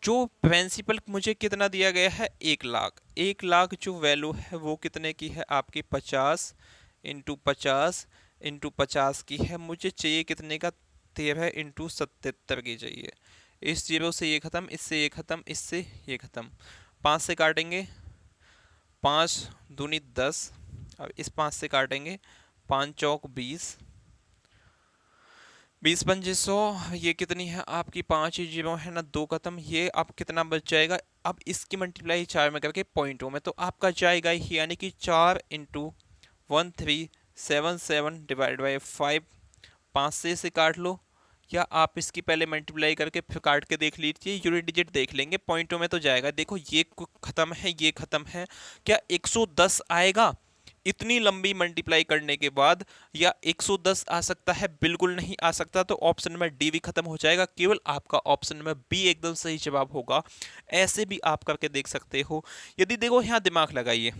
जो प्रिंसिपल मुझे कितना दिया गया है, 1 लाख। 1 लाख जो वैल्यू है वो कितने की है आपकी, 50 × 50 × 50 की है। मुझे चाहिए कितने का, 13 × 77 की चाहिए। इस जीरो से ये खत्म, इससे ये खत्म, इससे ये खत्म, 5 से काटेंगे, 5 दूनी 10, और इस 5 से काटेंगे, 5 चौक 20, 20 पंजे 100, ये कितनी है आपकी, 5 जीरो है ना, 2 खत्म। ये अब कितना बच जाएगा, अब इसकी मल्टीप्लाई 4 में करके पॉइंटों में, तो आपका जाएगा ही, यानी कि 4 × 1377 डिवाइड बाई 5। 5 से इसे काट लो, या आप इसकी पहले मल्टीप्लाई करके फिर काट के देख लीजिए, यूनिट डिजिट देख लेंगे, पॉइंटों में तो जाएगा। देखो ये खत्म है, ये खत्म है, क्या 110 आएगा इतनी लंबी मल्टीप्लाई करने के बाद, या 110 आ सकता है? बिल्कुल नहीं आ सकता। तो ऑप्शन में डी भी खत्म हो जाएगा, केवल आपका ऑप्शन में बी एकदम सही जवाब होगा। ऐसे भी आप करके देख सकते हो। यदि देखो यहाँ दिमाग लगाइए,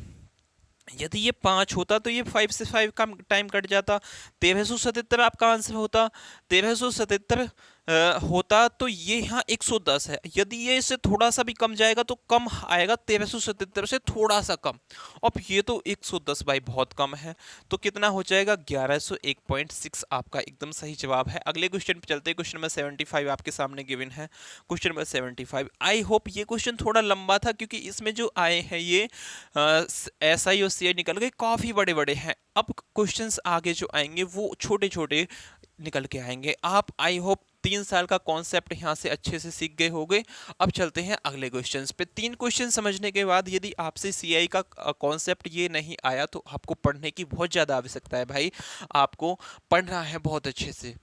यदि ये 5 होता तो ये 5 से 5 का टाइम कट जाता, 1377 आपका आंसर होता, 1377 होता, तो ये यहाँ 110 है। यदि ये इससे थोड़ा सा भी कम जाएगा तो कम आएगा, 1377 से थोड़ा सा कम। अब ये तो 110 भाई बहुत कम है, तो कितना हो जाएगा, 1101.6 आपका एकदम सही जवाब है। अगले क्वेश्चन पे चलते हैं। क्वेश्चन नंबर 75 आपके सामने गिवन है। क्वेश्चन नंबर 75, आई होप ये क्वेश्चन थोड़ा लंबा था, क्योंकि इसमें जो आए हैं ये SI और CI निकल गए, काफी बड़े बड़े हैं। अब क्वेश्चंस आगे जो आएंगे वो छोटे छोटे निकल के आएंगे। आप आई होप 3 साल का कॉन्सेप्ट यहाँ से अच्छे से सीख गए होंगे। अब चलते हैं अगले क्वेश्चंस पे। 3 क्वेश्चन समझने के बाद यदि आपसे CI का कॉन्सेप्ट ये नहीं आया तो आपको पढ़ने की बहुत ज़्यादा आवश्यकता है भाई, आपको पढ़ना है बहुत अच्छे से।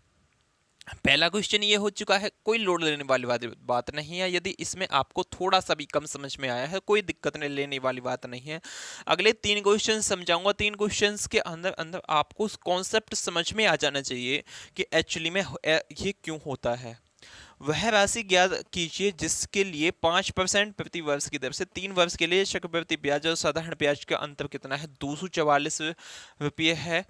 पहला क्वेश्चन ये हो चुका है, कोई लोड लेने वाली बात नहीं है। यदि इसमें आपको थोड़ा सा भी कम समझ में आया है, कोई दिक्कत नहीं लेने वाली बात नहीं है। अगले 3 क्वेश्चन समझाऊंगा। 3 क्वेश्चंस के अंदर अंदर आपको कॉन्सेप्ट समझ में आ जाना चाहिए कि एक्चुअली में ये क्यों होता है। वह राशि ज्ञात कीजिए जिसके लिए 5% प्रति वर्ष की दर से 3 वर्ष के लिए चक्रवृद्धि ब्याज और साधारण ब्याज का अंतर कितना है, 244 रुपये है।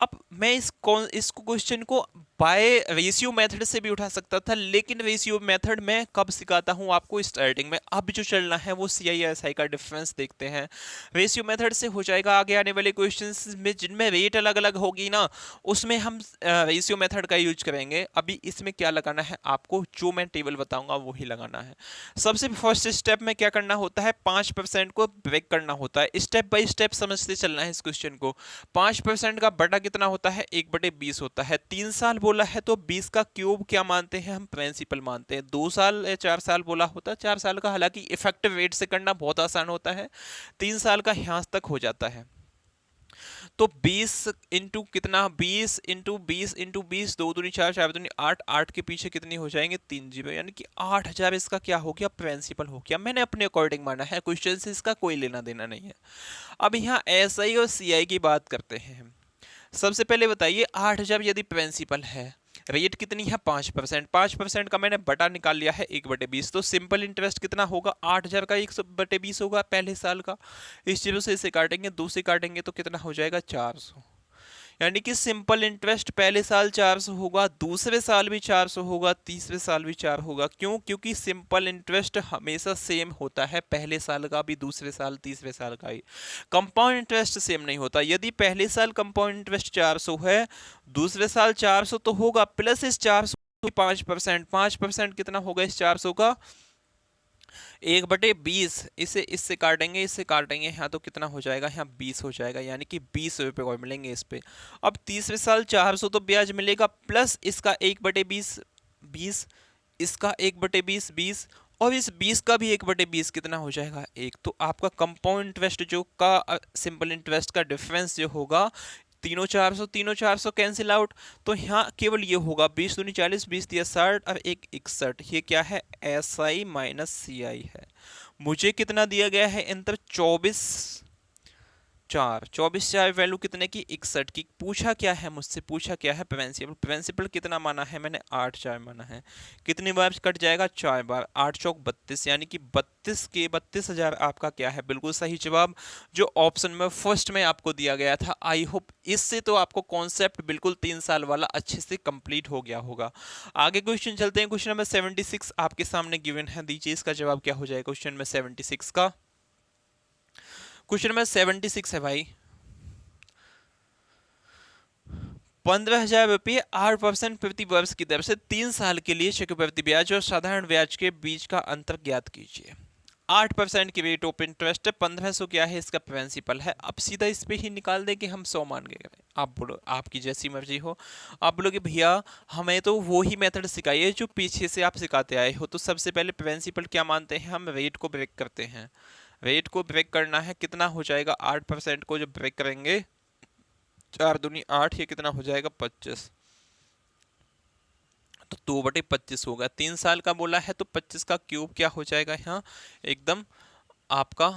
अब मैं इस क्वेश्चन को बाय रेशियो मेथड से भी उठा सकता था, लेकिन रेशियो मेथड में कब सिखाता हूं आपको, स्टार्टिंग में। अब जो चलना है वो CI और SI का डिफरेंस देखते हैं। रेशियो मेथड से हो जाएगा। आगे आने वाले क्वेश्चंस में जिनमें रेट अलग अलग होगी ना, उसमें हम रेशियो मेथड का यूज करेंगे। अभी इसमें क्या लगाना है आपको, जो मैं टेबल बताऊंगा वही लगाना है। सबसे फर्स्ट स्टेप में क्या करना होता है, 5% को ब्रेक करना होता है। स्टेप बाय स्टेप समझते चलना है इस क्वेश्चन को। 5% का बटा कितना होता है, 1/20 होता है। 3 साल बोला है तो 20 का क्यूब क्या मानते हैं हम, प्रिंसिपल मानते हैं। 2 साल या 4 साल बोला होता है, 4 साल का हालांकि इफेक्टिव रेट से करना बहुत आसान होता है, 3 साल का यहाँ तक हो जाता है। तो 20 इंटू कितना, 20 इंटू 20 इंटू 20, 2 दूनी 4, 4 दूनी 8, 8 के पीछे कितनी हो जाएंगे, 3 जीरो, यानी कि 8000 इसका क्या हो गया, प्रिंसिपल हो गया। मैंने अपने अकॉर्डिंग माना है, क्वेश्चन से इसका कोई लेना देना नहीं है। अब यहाँ SI और CI की बात करते हैं। सबसे पहले बताइए, 8000 यदि प्रिंसिपल है, रेट कितनी है, 5%। 5% का मैंने बटा निकाल लिया है 1/20, तो सिंपल इंटरेस्ट कितना होगा, 8000 का 1/20 होगा पहले साल का। इस जीरो से इसे काटेंगे, 2 से काटेंगे तो कितना हो जाएगा, 400। यानी कि सिंपल इंटरेस्ट पहले साल 400 होगा, दूसरे साल भी 400 होगा, तीसरे साल भी 4 होगा। क्यों? क्योंकि सिंपल इंटरेस्ट हमेशा सेम होता है, पहले साल का भी, दूसरे साल, तीसरे साल का ही। कंपाउंड इंटरेस्ट सेम नहीं होता। यदि पहले साल कंपाउंड इंटरेस्ट 400 है, दूसरे साल 400 तो होगा, प्लस इस 400 5%। 5% कितना होगा इस 400 का, 1/20। इसे इससे काटेंगे, इससे काटेंगे, यहाँ तो कितना हो जाएगा, यहाँ 20 हो जाएगा, यानी कि 20 रुपये और मिलेंगे इस पे। अब तीसरे साल 400 तो ब्याज मिलेगा, प्लस इसका 1/20 20, इसका 1/20 20, और इस 20 का भी 1/20 कितना हो जाएगा 1। तो आपका कंपाउंड इंटरेस्ट जो का सिंपल इंटरेस्ट का डिफरेंस जो होगा, तीनों 400 कैंसिल आउट, तो यहाँ केवल ये होगा 20 दूनी 40, 20 दिया 60 और 1 61। ये क्या है, SI माइनस CI है। मुझे कितना दिया गया है अंतर, 24/4 वैल्यू कितने की, 61 की। पूछा क्या है मुझसे, पूछा क्या है प्रिंसिपल। प्रिंसिपल कितना माना है मैंने, 8/4 माना है। कितनी बार कट जाएगा, 4 बार। 8 चौक 32, यानी कि 32,000 आपका क्या है, बिल्कुल सही जवाब जो ऑप्शन में फर्स्ट में आपको दिया गया था। आई होप इससे तो आपको कॉन्सेप्ट बिल्कुल 3 साल वाला अच्छे से कंप्लीट हो गया होगा। आगे क्वेश्चन चलते हैं। क्वेश्चन नंबर 76 आपके सामने गिवन है, दीजिए इसका जवाब क्या हो जाएगा क्वेश्चन में 76 का। क्वेश्चन नंबर 76 है भाई, 15,000 रुपये 8% प्रति वर्ष की दर से 3 साल के लिए चक्रवृद्धि ब्याज और साधारण ब्याज के बीच का अंतर ज्ञात कीजिए। 8% की रेट ऑफ इंटरेस्ट है, 1500 क्या है इसका प्रिंसिपल है। अब सीधा इस पे ही निकाल दे कि हम 100 मान गए। आप बोलो, आपकी जैसी मर्जी हो। आप बोलोगे भैया हमें तो वो ही मेथड सिखाइए जो पीछे से आप सिखाते आए हो। तो सबसे पहले प्रिंसिपल क्या मानते हैं, हम रेट को ब्रेक करते हैं। रेट को ब्रेक करना है, कितना हो जाएगा 8% को जब ब्रेक करेंगे, 4 दूनी 8, ये कितना हो जाएगा 25, तो 2/25 होगा। 3 साल का बोला है तो 25 का क्यूब क्या हो जाएगा यहाँ एकदम आपका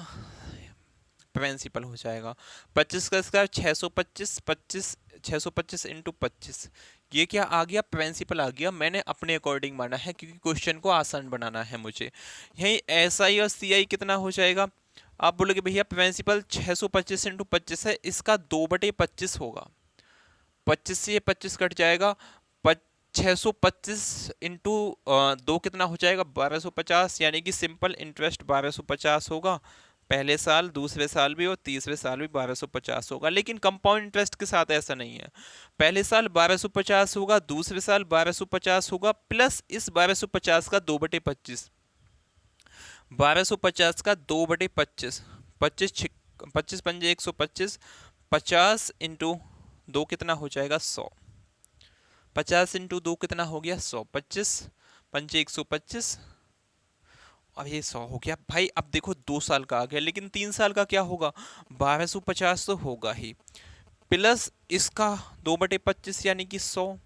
प्रिंसिपल हो जाएगा। 25 का स्क्वायर 625, 625 इंटू 25, ये क्या आ गया, प्रिंसिपल आ गया। मैंने अपने अकॉर्डिंग माना है क्योंकि क्वेश्चन को आसान बनाना है मुझे। यही SI और CI कितना हो जाएगा। आप बोलोगे भैया प्रिंसिपल 625 इंटू 25 है, इसका 2/25 होगा। 25 से ये 25 कट जाएगा, 625 इंटू 2 कितना हो जाएगा 1250, यानी कि सिंपल इंटरेस्ट 1250 होगा। पहले साल, दूसरे साल भी और तीसरे साल भी 1250 होगा। लेकिन कंपाउंड इंटरेस्ट के साथ ऐसा नहीं है। पहले साल 1250 होगा, दूसरे साल 1250 होगा, प्लस इस 1250 का 2/25, 1250 का 2/25, 25 पंजे 125, 50 इंटू 2 कितना हो जाएगा 100, 50 इंटू 2 कितना हो गया 100, 25 पंजे 125, अब ये 100 हो गया भाई। अब देखो 2 साल का आ गया, लेकिन 3 साल का क्या होगा 1250 तो होगा ही, प्लस इसका 2/25 यानी कि 100,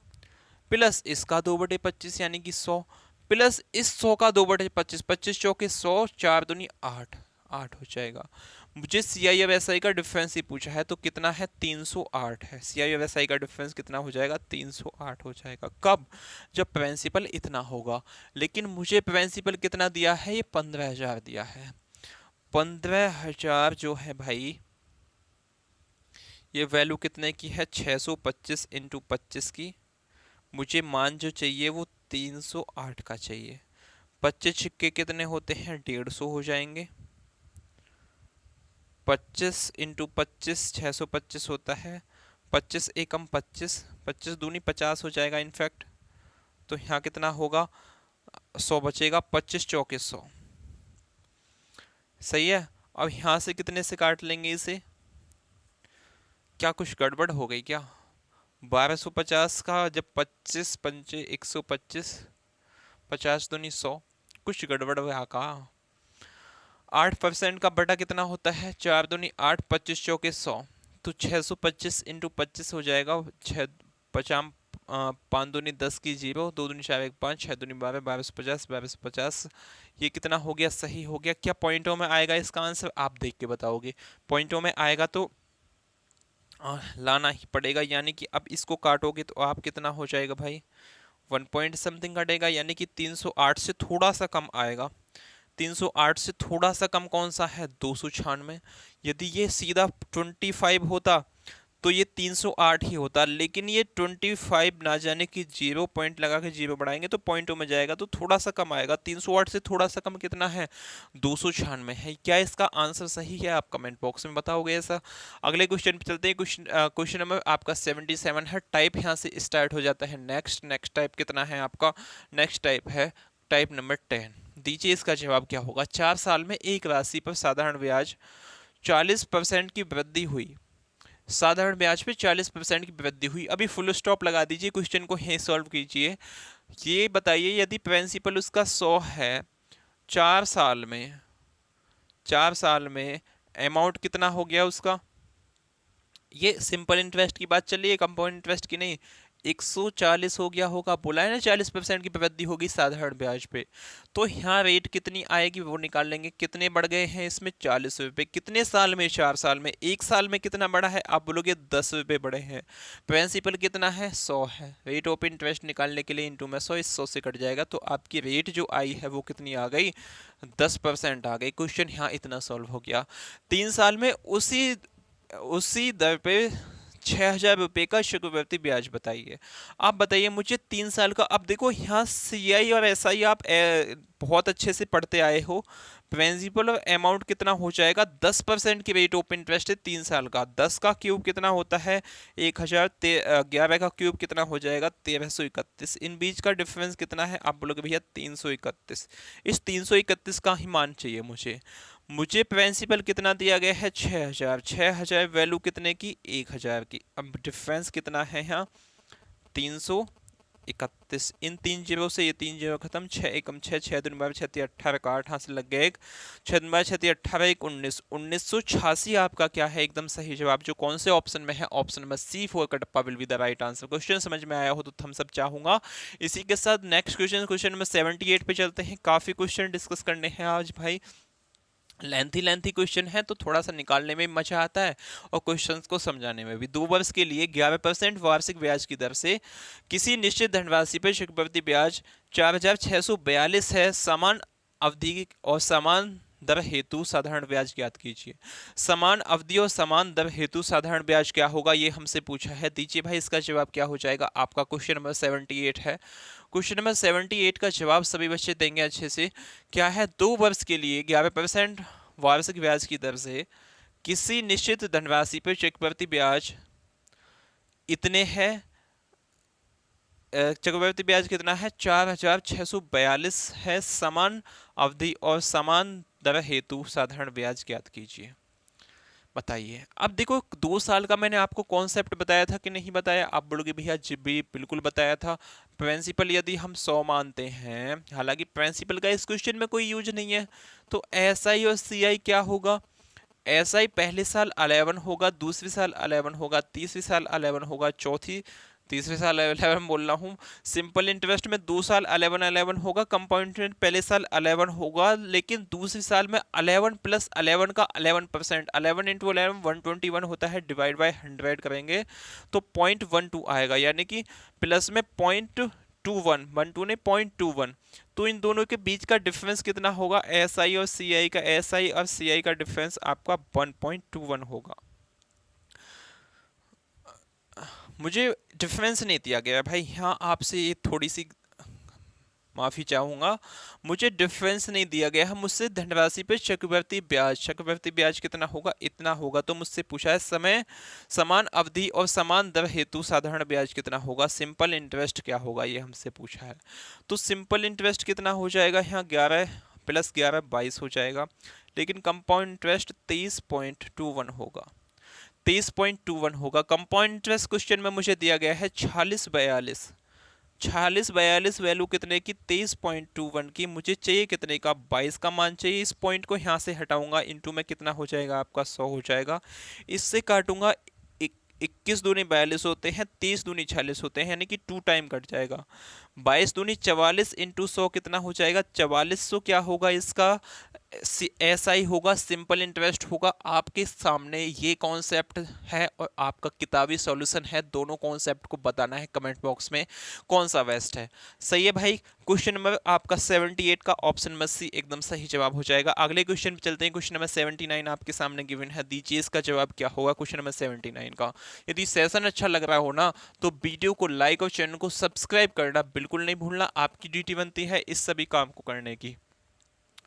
प्लस इसका 2/25 यानी कि 100, प्लस इस 100 का 2/25, 25 चौके 100, 4 दूनी 8, 8 हो जाएगा। मुझे CI और SI का डिफरेंस ही पूछा है तो कितना है 308 है। CI और SI का डिफरेंस कितना हो जाएगा 308 हो जाएगा। कब, जब प्रिंसिपल इतना होगा। लेकिन मुझे प्रिंसिपल कितना दिया है, ये 15,000 दिया है। 15,000 जो है भाई, ये वैल्यू कितने की है 625 इंटू 25 की। मुझे मान जो चाहिए वो 308 का चाहिए। 25 छिक्के कितने होते हैं 150 हो जाएंगे। 25 इंटू 25 625 होता है। 25 एकम 25, 25 दूनी 50 हो जाएगा इनफैक्ट। तो यहाँ कितना होगा 100 बचेगा, 25 चौके 100, सही है। अब यहाँ से कितने से काट लेंगे इसे, क्या कुछ गड़बड़ हो गई क्या। 1250 का जब 25 पंचे 125, 50 दूनी 100, कुछ गड़बड़ हुआ का। 8% का बटा कितना होता है 4 दूनी 8, 25 चौके 100, तो 625 इंटू 25 हो जाएगा। 50 5 दूनी 10 की 0, 2 दूनी 4 1 5, 6 दूनी 12, 1250, 1250, ये कितना हो गया, सही हो गया। क्या पॉइंटों में आएगा इसका आंसर, आप देख के बताओगे। पॉइंटों में आएगा तो लाना ही पड़ेगा, यानी कि अब इसको काटोगे तो आप कितना हो जाएगा भाई 1 पॉइंट समथिंग कटेगा, यानी कि 308 से थोड़ा सा कम आएगा। 308 से थोड़ा सा कम कौन सा है 296। यदि ये सीधा 25 होता तो ये 308 ही होता, लेकिन ये 25 ना जाने की 0 पॉइंट लगा के 0 बढ़ाएंगे तो पॉइंटों में जाएगा तो थोड़ा सा कम आएगा। 308 से थोड़ा सा कम कितना है 296 है। क्या इसका आंसर सही है, आप कमेंट बॉक्स में बताओगे ऐसा। अगले क्वेश्चन पे चलते हैं। क्वेश्चन नंबर आपका 77 है। टाइप यहाँ से स्टार्ट हो जाता है नेक्स्ट टाइप कितना है आपका, नेक्स्ट टाइप है टाइप नंबर 10। दीजिए इसका जवाब क्या होगा। 4 साल में एक राशि पर साधारण ब्याज 40% की वृद्धि हुई, साधारण ब्याज पे 40% की वृद्धि हुई। अभी फुल स्टॉप लगा दीजिए, क्वेश्चन को ही सॉल्व कीजिए। ये बताइए यदि प्रिंसिपल उसका 100 है, 4 साल में अमाउंट कितना हो गया उसका, ये सिंपल इंटरेस्ट की बात चल रही है, कंपाउंड इंटरेस्ट की नहीं। 140 हो गया होगा, बोला है ना 40% की वृद्धि होगी साधारण ब्याज पे। तो यहाँ रेट कितनी आएगी वो निकाल लेंगे। कितने बढ़ गए हैं इसमें, 40 रुपये। कितने साल में, 4 साल में। 1 साल में कितना बढ़ा है, आप बोलोगे 10 रुपये बढ़े हैं। प्रिंसिपल कितना है, 100 है। रेट ऑफ इंटरेस्ट निकालने के लिए इंटू में 100, इस 100 से कट जाएगा, तो आपकी रेट जो आई है वो कितनी आ गई, 10% आ गई। क्वेश्चन यहाँ इतना सॉल्व हो गया। 3 साल में उसी दर पे 6,000 रुपये का चक्रवृद्धि ब्याज बताइए। आप बताइए मुझे 3 साल का। अब देखो यहाँ सीआई और एसआई आप बहुत अच्छे से पढ़ते आए हो। प्रिंसिपल और अमाउंट कितना हो जाएगा, 10% की रेट ऑफ इंटरेस्ट है 3 साल का। 10 का क्यूब कितना होता है 1000, 11 का क्यूब कितना हो जाएगा 1331। इन बीच का डिफरेंस कितना है, आप बोलोगे भैया 331। इस 331 का ही मान चाहिए मुझे प्रिंसिपल कितना दिया गया है 6,000। 6,000 वैल्यू कितने की, 1,000 की। अब डिफरेंस कितना है यहाँ 331। इन 3 जीरो से ये 3 जीरो खत्म, 6 एकम 6, 6 दूनी 12, 6 18 का 8 हाथ से लग गया 1, 6 दूनी 12, 6 18 1 19। 1986 आपका क्या है, एकदम सही जवाब। जो कौन से ऑप्शन में है, option number C4 Kattappa will be the right answer. Question समझ में आया हो तो थम्स अप चाहूंगा। इसी के साथ नेक्स्ट क्वेश्चन नंबर 78 पे चलते हैं। काफी क्वेश्चन डिस्कस करने हैं आज भाई, लेंथी क्वेश्चन है तो थोड़ा सा निकालने में मजा आता है और क्वेश्चंस को समझाने में भी। 2 वर्ष के लिए 11% वार्षिक ब्याज की दर से किसी निश्चित धनराशि पर चक्रवृद्धि ब्याज 4,642 है। समान अवधि और समान दर हेतु साधारण ब्याज ज्ञात कीजिए। समान अवधि और समान दर हेतु साधारण ब्याज क्या होगा, ये हमसे पूछा है। दीजिए भाई इसका जवाब क्या हो जाएगा। आपका क्वेश्चन नंबर 78 है। क्वेश्चन नंबर 78 का जवाब सभी बच्चे देंगे अच्छे से। क्या है, 2 वर्ष के लिए 11% वार्षिक ब्याज की दर से किसी निश्चित धनराशि पर चक्रवृद्धि ब्याज इतने है। चक्रवृद्धि ब्याज कितना है, 4,642 है। समान अवधि और समान दर हेतु साधारण ब्याज ज्ञात कीजिए। बताइए। अब देखो 2 साल का मैंने आपको कॉन्सेप्ट बताया था कि नहीं बताया, आप बोलोगे भैया जी भी बिल्कुल बताया था। प्रिंसिपल यदि हम 100 मानते हैं, हालांकि प्रिंसिपल का इस क्वेश्चन में कोई यूज नहीं है, तो एसआई और सीआई क्या होगा। एसआई पहले साल 11 होगा, दूसरे साल 11 होगा, तीसरे साल 11 होगा, तीसरे साल 11 बोल रहा हूँ। सिंपल इंटरेस्ट में 2 साल 11 होगा। कंपाउंड इंटरेस्ट पहले साल 11 होगा, लेकिन दूसरे साल में 11 प्लस 11 का 11%, 11 इंटू 11 121 होता है, डिवाइड बाय 100 करेंगे तो 0.12 आएगा, यानी कि प्लस में 0.21, 12 ने 0.21। तो इन दोनों के बीच का डिफरेंस कितना होगा, एसआई और सीआई का, एसआई और सीआई का डिफरेंस आपका 1.21 होगा। मुझे डिफरेंस नहीं दिया गया भाई, यहाँ आपसे ये थोड़ी सी माफ़ी चाहूँगा, मुझे डिफरेंस नहीं दिया गया है। मुझसे धनराशि पे चक्रवृद्धि ब्याज कितना होगा, इतना होगा। तो मुझसे पूछा है समय, समान अवधि और समान दर हेतु साधारण ब्याज कितना होगा, सिंपल इंटरेस्ट क्या होगा, ये हमसे पूछा है। तो सिंपल इंटरेस्ट कितना हो जाएगा यहाँ, 11 प्लस 11 22 हो जाएगा, लेकिन कंपाउंड इंटरेस्ट 23.21 होगा, 23.21 होगा। कंपाउंड इंटरेस्ट क्वेश्चन में मुझे दिया गया है 4642 वैल्यू कितने की, 23.21 की। मुझे चाहिए कितने का, 22 का मान चाहिए। इस पॉइंट को यहाँ से हटाऊंगा, इंटू में कितना हो जाएगा आपका 100 हो जाएगा। इससे काटूंगा, 21 दूनी 42 होते हैं, 30 दूनी 46 होते हैं, यानी कि 2 टाइम कट जाएगा। 22 दूनी 44 इंटू 100 कितना हो जाएगा, 4400 क्या होगा इसका, एसआई होगा, सिंपल इंटरेस्ट होगा। आपके सामने ये कॉन्सेप्ट है और आपका किताबी सॉल्यूशन है, दोनों कॉन्सेप्ट को बताना है कमेंट बॉक्स में कौन सा बेस्ट है। सही है भाई। क्वेश्चन नंबर आपका 78 का ऑप्शन नंबर सी एकदम सही जवाब हो जाएगा। अगले क्वेश्चन पे चलते हैं। क्वेश्चन नंबर 79 आपके सामने गिवन है, दीजिए इसका जवाब क्या होगा क्वेश्चन नंबर 79 का। यदि सेशन अच्छा लग रहा हो ना तो वीडियो को लाइक और चैनल को सब्सक्राइब करना बिल्कुल नहीं भूलना, आपकी ड्यूटी बनती है इस सभी काम को करने की।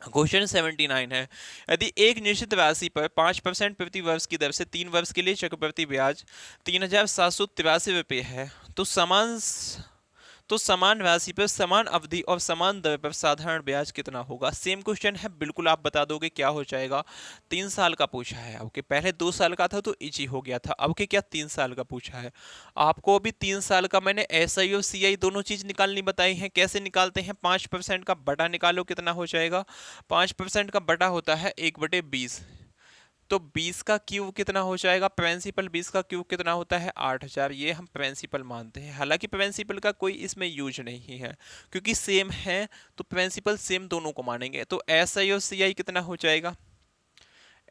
क्वेश्चन 79 है, यदि एक निश्चित राशि पर 5% प्रति वर्ष की दर से 3 वर्ष के लिए चक्रवृद्धि ब्याज 3,783 रुपये है, तो तो समान राशि पर समान अवधि और समान दर पर साधारण ब्याज कितना होगा। सेम क्वेश्चन है, बिल्कुल आप बता दोगे क्या हो जाएगा। 3 साल का पूछा है, ओके पहले 2 साल का था तो इजी हो गया था, अब के क्या 3 साल का पूछा है। आपको अभी 3 साल का मैंने एसआई और सीआई दोनों चीज निकालनी बताई है। कैसे निकालते हैं, 5% का बटा निकालो, कितना हो जाएगा। 5% का बटा होता है 1/20, तो 20 का क्यूब कितना हो जाएगा। प्रिंसिपल 20 का क्यूब कितना होता है 8000, ये हम प्रिंसिपल मानते हैं। हालांकि प्रिंसिपल का कोई इसमें यूज नहीं है क्योंकि सेम है, तो प्रिंसिपल सेम दोनों को मानेंगे। तो एस आई और सी आई कितना हो जाएगा,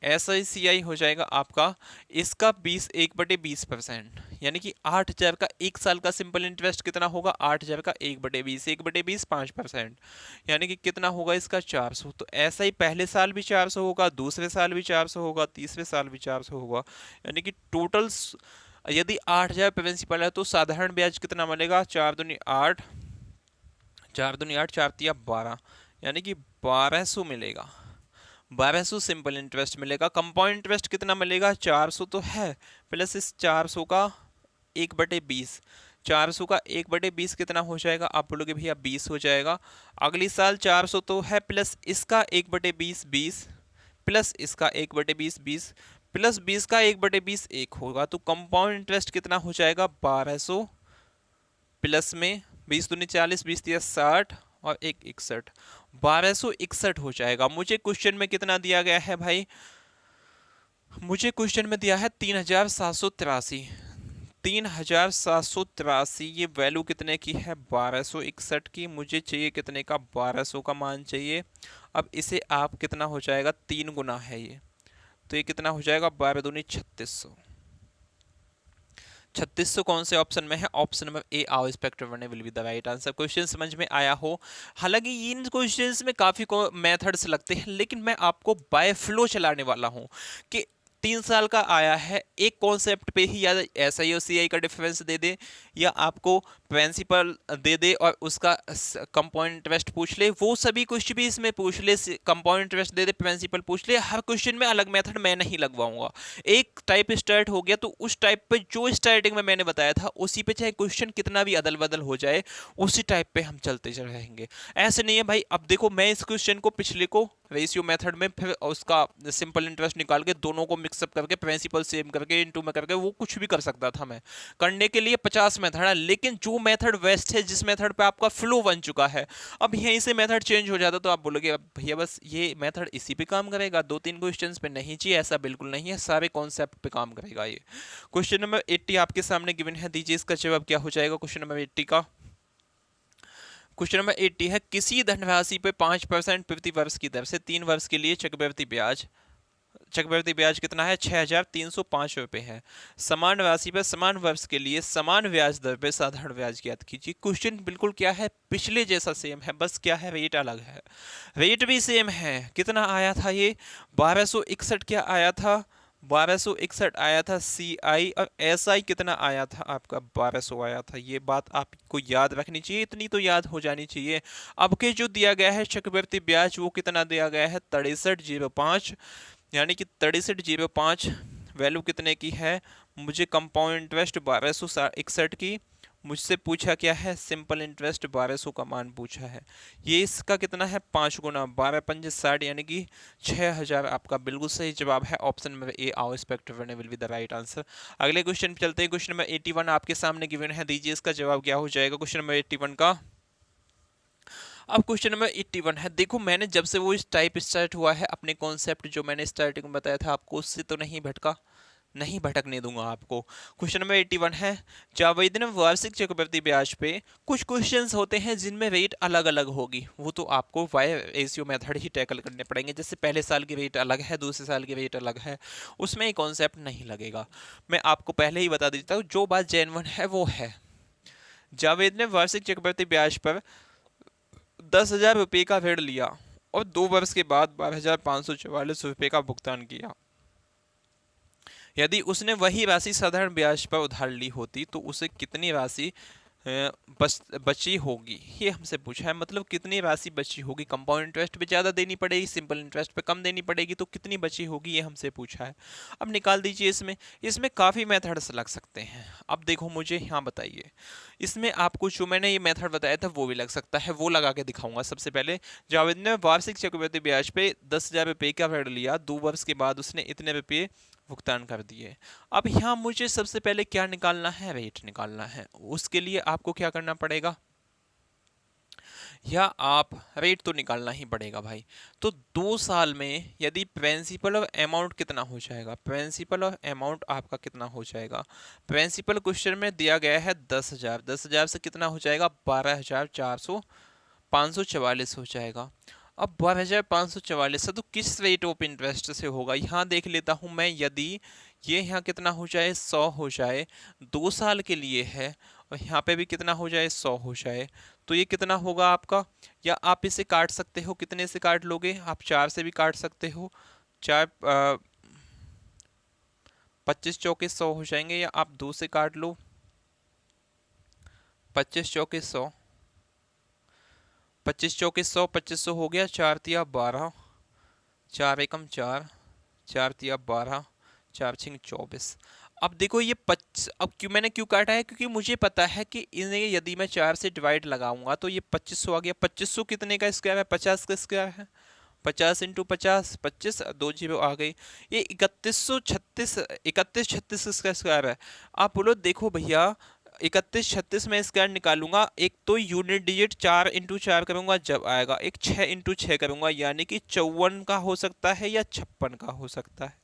एस आई सी आई हो जाएगा आपका इसका 1/20%, यानी कि 8000 का 1 साल का सिंपल इंटरेस्ट कितना होगा 8000 का 1/20, 1/20 5%, यानी कि कितना होगा इसका 400। तो ऐसा ही पहले साल भी 400 होगा, दूसरे साल भी 400 होगा, तीसरे साल भी 400 होगा, यानी कि टोटल यदि 8000 प्रिंसिपल है तो साधारण ब्याज कितना मिलेगा, 4 दूनी 8, 4 दूनी 8, 4 तिया 12, यानी कि 1200 मिलेगा। 1200 सिंपल इंटरेस्ट मिलेगा। कंपाउंड इंटरेस्ट कितना मिलेगा, 400 तो है, प्लस इस 400 का 1/20, 400 का 1/20 कितना हो जाएगा, आप बोलोगे भैया 20 हो जाएगा। अगली साल 400 तो है, प्लस इसका 1/20 20, प्लस इसका 1/20 20, प्लस 20 का 1/20 1 होगा, तो कंपाउंड इंटरेस्ट कितना हो जाएगा 1200, प्लस में 20 दूनी 40, 20 तिया 60 और 1 61, 1261 हो जाएगा। मुझे क्वेश्चन में कितना दिया गया है भाई, मुझे क्वेश्चन में दिया है 3783, 3783, ये वैल्यू कितने की है 1261 की, मुझे चाहिए कितने का 1200 का मान चाहिए। अब इसे आप कितना हो जाएगा 3 गुना है ये, तो ये कितना हो जाएगा 12 दूनी 3600, 3600 कौन से ऑप्शन में है, option number A our spectre one will be the right answer. Question समझ में आया हो। हालांकि इन क्वेश्चंस में काफी मेथड्स लगते हैं, लेकिन मैं आपको बाय फ्लो चलाने वाला हूं कि 3 साल का आया है, एक कॉन्सेप्ट पे ही या एस आई और सी आई का डिफरेंस दे दे, या आपको प्रिंसिपल दे दे और उसका कंपाउंड इंटरेस्ट पूछ ले, वो सभी कुछ भी इसमें पूछ ले, कंपाउंड इंटरेस्ट दे दे, प्रिंसिपल पूछ ले, हर क्वेश्चन में अलग मेथड मैं नहीं लगवाऊंगा। एक टाइप स्टार्ट हो गया तो उस टाइप पे जो स्टार्टिंग में मैंने बताया था उसी पे चाहे क्वेश्चन कितना भी अदल बदल हो जाए उसी टाइप पे हम चलते रहेंगे। ऐसे नहीं है भाई, अब देखो मैं इस क्वेश्चन को पिछले को रेशियो मेथड में फिर उसका सिंपल इंटरेस्ट निकाल के दोनों को मिक्सअप करके प्रिंसिपल सेम करके इनटू में करके वो कुछ भी कर सकता था मैं। करने के लिए 50 मेथड है, लेकिन जो मेथड बेस्ट है, जिस मेथड पे आपका फ्लो बन चुका है, अब यहीं से मेथड चेंज हो जाता तो आप बोलोगे भैया बस ये मेथड इसी पे काम करेगा, 2-3 क्वेश्चंस पे नहीं चाहिए, ऐसा बिल्कुल नहीं है, सारे कॉन्सेप्ट पे काम करेगा ये। क्वेश्चन नंबर 80 आपके सामने गिवन है, दीजिए इसका जवाब क्या हो जाएगा क्वेश्चन नंबर 80 का। क्वेश्चन नंबर 80 है, किसी धनराशि पे 5% प्रति वर्ष की दर से 3 वर्ष के लिए चक्रवृद्धि ब्याज कितना है 6305 रुपए है। समान राशि पर समान वर्ष के लिए समान ब्याज दर पे साधारण ब्याज ज्ञात कीजिए। क्वेश्चन बिल्कुल क्या है, पिछले जैसा सेम है, बस क्या है रेट अलग है। रेट भी सेम है, कितना आया था ये 1261, क्या आया था 1261 आया था सी आई, और एस आई कितना आया था आपका 1200 आया था। ये बात आपको याद रखनी चाहिए, इतनी तो याद हो जानी चाहिए। अब के जो दिया गया है चक्रवृद्धि ब्याज वो कितना दिया गया है 6305, यानी कि 6305 वैल्यू कितने की है, मुझे कंपाउंड इंटरेस्ट 1261 की, मुझसे पूछा क्या है सिंपल इंटरेस्ट 1200 का मान पूछा है। ये इसका कितना है 5 गुना, 12 पंजे 60, यानी कि 6000 आपका बिल्कुल सही जवाब है। Option number A our spectre one will be the right answer. अगले क्वेश्चन पे चलते हैं। क्वेश्चन नंबर 81 आपके सामने गिवन है, दीजिए इसका जवाब क्या हो जाएगा क्वेश्चन नंबर 81 का। अब क्वेश्चन नंबर 81 है, देखो मैंने जब से वो इस टाइप स्टार्ट हुआ है, अपने कॉन्सेप्ट जो मैंने स्टार्टिंग में बताया था आपको उससे तो नहीं भटका, नहीं भटकने दूंगा आपको। क्वेश्चन नंबर 81 है, जावेदन वार्षिक चक्रवृद्धि ब्याज पे कुछ क्वेश्चंस होते हैं जिनमें रेट अलग अलग होगी, वो तो आपको वाई रेशियो मेथड ही टैकल करने पड़ेंगे। जैसे पहले साल की रेट अलग है, दूसरे साल की रेट अलग है, उसमें ये कॉन्सेप्ट नहीं लगेगा। मैं आपको पहले ही बता देता हूँ, जो बात जेन्युइन है वो है। जावेद ने वार्षिक चक्रवृद्धि ब्याज पर 10,000 रुपये का ऋण लिया और 2 वर्ष के बाद 12,544 रुपये का भुगतान किया। यदि उसने वही राशि साधारण ब्याज पर उधार ली होती तो उसे कितनी राशि बची होगी, ये हमसे पूछा है। मतलब कितनी राशि बची होगी, कंपाउंड इंटरेस्ट पे ज़्यादा देनी पड़ेगी, सिंपल इंटरेस्ट पे कम देनी पड़ेगी, तो कितनी बची होगी ये हमसे पूछा है। अब निकाल दीजिए। इसमें इसमें काफ़ी मेथड्स लग सकते हैं। अब देखो मुझे यहाँ बताइए, इसमें आपको जो मैंने ये मेथड बताया था वो भी लग सकता है, वो लगा के दिखाऊंगा। सबसे पहले जावेद ने वार्षिक चक्रवृद्धि ब्याज पे 10,000 रुपये का ऋण लिया, 2 वर्ष के बाद उसने इतने रुपये भुगतान कर दिए। अब यहाँ मुझे सबसे पहले क्या निकालना है, रेट निकालना है। उसके लिए आपको क्या करना पड़ेगा, या आप रेट तो निकालना ही पड़ेगा भाई। तो 2 साल में यदि प्रिंसिपल और अमाउंट कितना हो जाएगा, प्रिंसिपल और अमाउंट आपका कितना हो जाएगा। प्रिंसिपल क्वेश्चन में दिया गया है 10,000, 10,000 से कितना हो जाएगा, 12,544 हो जाएगा। अब 12,544 है तो किस रेट ऑफ इंटरेस्ट से होगा, यहाँ देख लेता हूँ मैं। यदि ये यहाँ कितना हो जाए, 100 हो जाए, 2 साल के लिए है, और यहाँ पे भी कितना हो जाए, 100 हो जाए, तो ये कितना होगा आपका। या आप इसे काट सकते हो, कितने से काट लोगे आप, 4 से भी काट सकते हो। 4 25 चौके 100 हो जाएंगे, या आप 2 से काट लो, 25 चौके 100, 25 चौके 100, 2500 हो गया, 4 तिया 12, 4 एकम 4, 4 तिया 12, 4 छिंग 24। अब देखो ये 25, अब क्यों मैंने क्यों काटा है, क्योंकि मुझे पता है कि इन्हें यदि मैं 4 से डिवाइड लगाऊंगा तो ये 2500 आ गया। 2500 कितने का स्क्वायर है, 50 का स्क्वायर है। 50 इंटू 50, 25, 2 जीरो आ गई। ये 3136, 3136 का स्क्वायर है। आप बोलो देखो भैया, 3136 में स्क्वायर निकालूंगा, एक तो यूनिट डिजिट 4 इंटू 4 करूंगा जब आएगा, एक 6 इंटू 6 करूंगा, यानी कि 54 का हो सकता है या 56 का हो सकता है,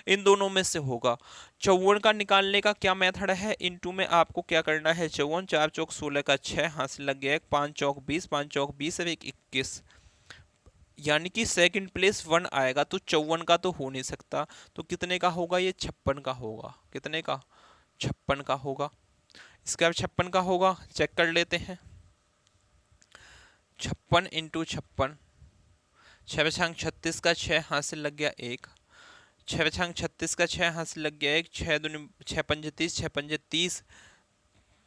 इन दोनों में से होगा। 54 का निकालने का क्या मेथड है, इनटू में आपको क्या करना है, 54, 4 चौक 16 का 6 हासिल लग गया, 5 चौक 20, 5 चौक 20 और 1 21, यानी कि सेकंड प्लेस 1 आएगा, तो 54 का तो हो नहीं सकता, तो कितने का होगा, ये 56 का होगा। कितने का, 56 का होगा। इसका 56 का होगा, चेक कर लेते हैं। 56 इंटू 56, 6 36 का 6 हासिल लग गया 1, 6 36 का 6 हासिल लग गया 1, 6 दूनी 6 पंजे 30, 6 पंजे 30,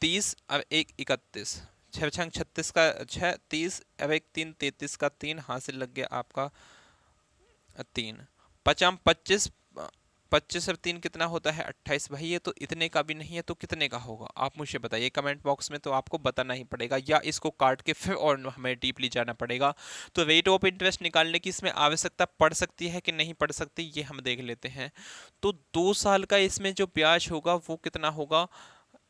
30 और 1 31, 6 36 का 6 30 और 1 3 33 का 3 हासिल लग गया आपका 3, 5 25, 25 और 3 कितना होता है, 28। भाई ये तो इतने का भी नहीं है, तो कितने का होगा आप मुझे बताइए कमेंट बॉक्स में, तो आपको बताना ही पड़ेगा, या इसको काट के फिर और हमें डीपली जाना पड़ेगा। तो रेट ऑफ इंटरेस्ट निकालने की इसमें आवश्यकता पड़ सकती है कि नहीं पड़ सकती, ये हम देख लेते हैं। तो 2 साल का इसमें जो ब्याज होगा वो कितना होगा,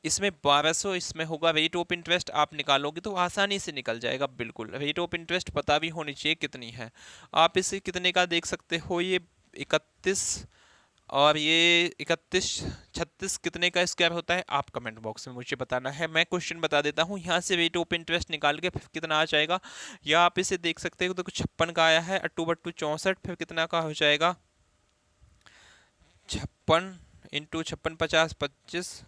इसमें 1200 इसमें होगा। रेट ऑफ इंटरेस्ट आप निकालोगे तो आसानी से निकल जाएगा, बिल्कुल। रेट ऑफ इंटरेस्ट पता भी होनी चाहिए कितनी है। आप इसे कितने का देख सकते हो, ये 31 और ये 31 36 कितने का स्क्वायर होता है, आप कमेंट बॉक्स में मुझे बताना है। मैं क्वेश्चन बता देता हूँ, यहाँ से रेट ऑफ इंटरेस्ट निकाल के फिर कितना आ जाएगा, या आप इसे देख सकते हो। तो 56 का आया है, 2/2 64, फिर कितना का हो जाएगा, 56 इंटू 56 50 25,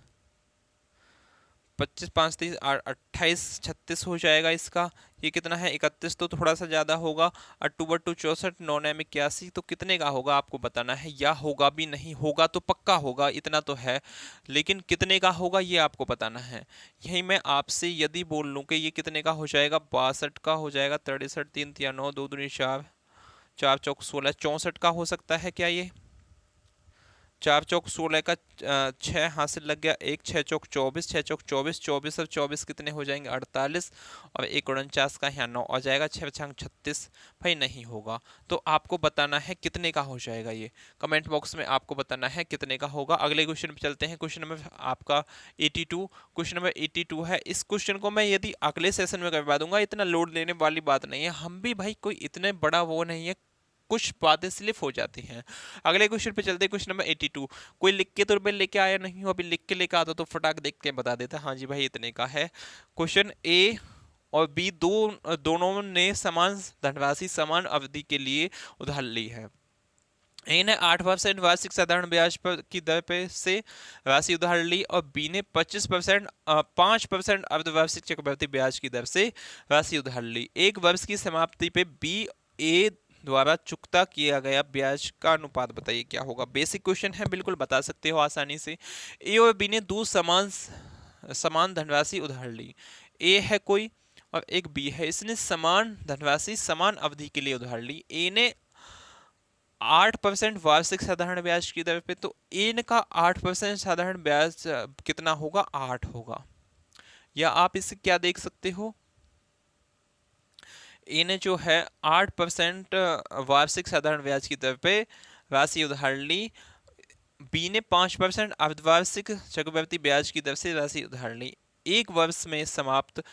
25 5 30 28 36 हो जाएगा इसका। ये कितना है, 31, तो थोड़ा सा ज़्यादा होगा। 2/2 64, 9 9 81, तो कितने का होगा आपको बताना है, या होगा भी नहीं, होगा तो पक्का होगा इतना तो है, लेकिन कितने का होगा ये आपको बताना है। यही मैं आपसे यदि बोल लूँ कि ये कितने का हो जाएगा, 62 का हो जाएगा, 63, 3 या 9, 2 दूनी 4, 4 चौक 16, 64 का हो सकता है क्या ये, 4 चौक 16 का 6 हासिल लग गया 1, 6 चौक 24, 6 चौक 24, 24 और 24 कितने हो जाएंगे, 48, और 1 49 का यहाँ 9 आ जाएगा, 6 36। भाई नहीं होगा, तो आपको बताना है कितने का हो जाएगा, ये कमेंट बॉक्स में आपको बताना है कितने का होगा। अगले क्वेश्चन पे चलते हैं, क्वेश्चन नंबर आपका 82। क्वेश्चन नंबर 82 है। इस क्वेश्चन को मैं यदि अगले सेशन में करवा दूंगा, इतना लोड लेने वाली बात नहीं है, हम भी भाई कोई इतने बड़ा वो नहीं है, कुछ बातें स्लिप हो जाती हैं। अगले क्वेश्चन पे चलते हैं, क्वेश्चन नंबर 82। कोई लिख के तो मैं लेके आया नहीं हूँ, अभी लिख के लेके आता तो फटाक देख के बता देता, हाँ जी भाई इतने का है। क्वेश्चन ए और बी दोनों ने समान धनराशि समान अवधि के लिए उधार ली है। ए ने 8% वार्षिक साधारण ब्याज पर की दर पे से राशि उधार ली, और बी ने 5% अर्धवार्षिक चक्रवृद्धि ब्याज की दर से राशि उधार ली। एक वर्ष की समाप्ति पे बी ए द्वारा चुकता किया गया ब्याज का अनुपात बताइए क्या होगा। बेसिक क्वेश्चन है, बिल्कुल बता सकते हो आसानी से। ए और बी ने दो समान समान धनराशि उधार ली। ए है कोई और एक बी है, इसने समान धनराशि समान अवधि के लिए उधार ली। ए ने 8% वार्षिक साधारण ब्याज की दर पे, तो ए का 8% साधारण ब्याज कितना होगा, 8 होगा। या आप इसे क्या देख सकते हो, ए ने जो है 8% वार्षिक साधारण ब्याज की दर पे राशि उधार ली, बी ने 5% अर्धवार्षिक चक्रवृद्धि ब्याज की दर से राशि उधार ली। एक वर्ष में समाप्त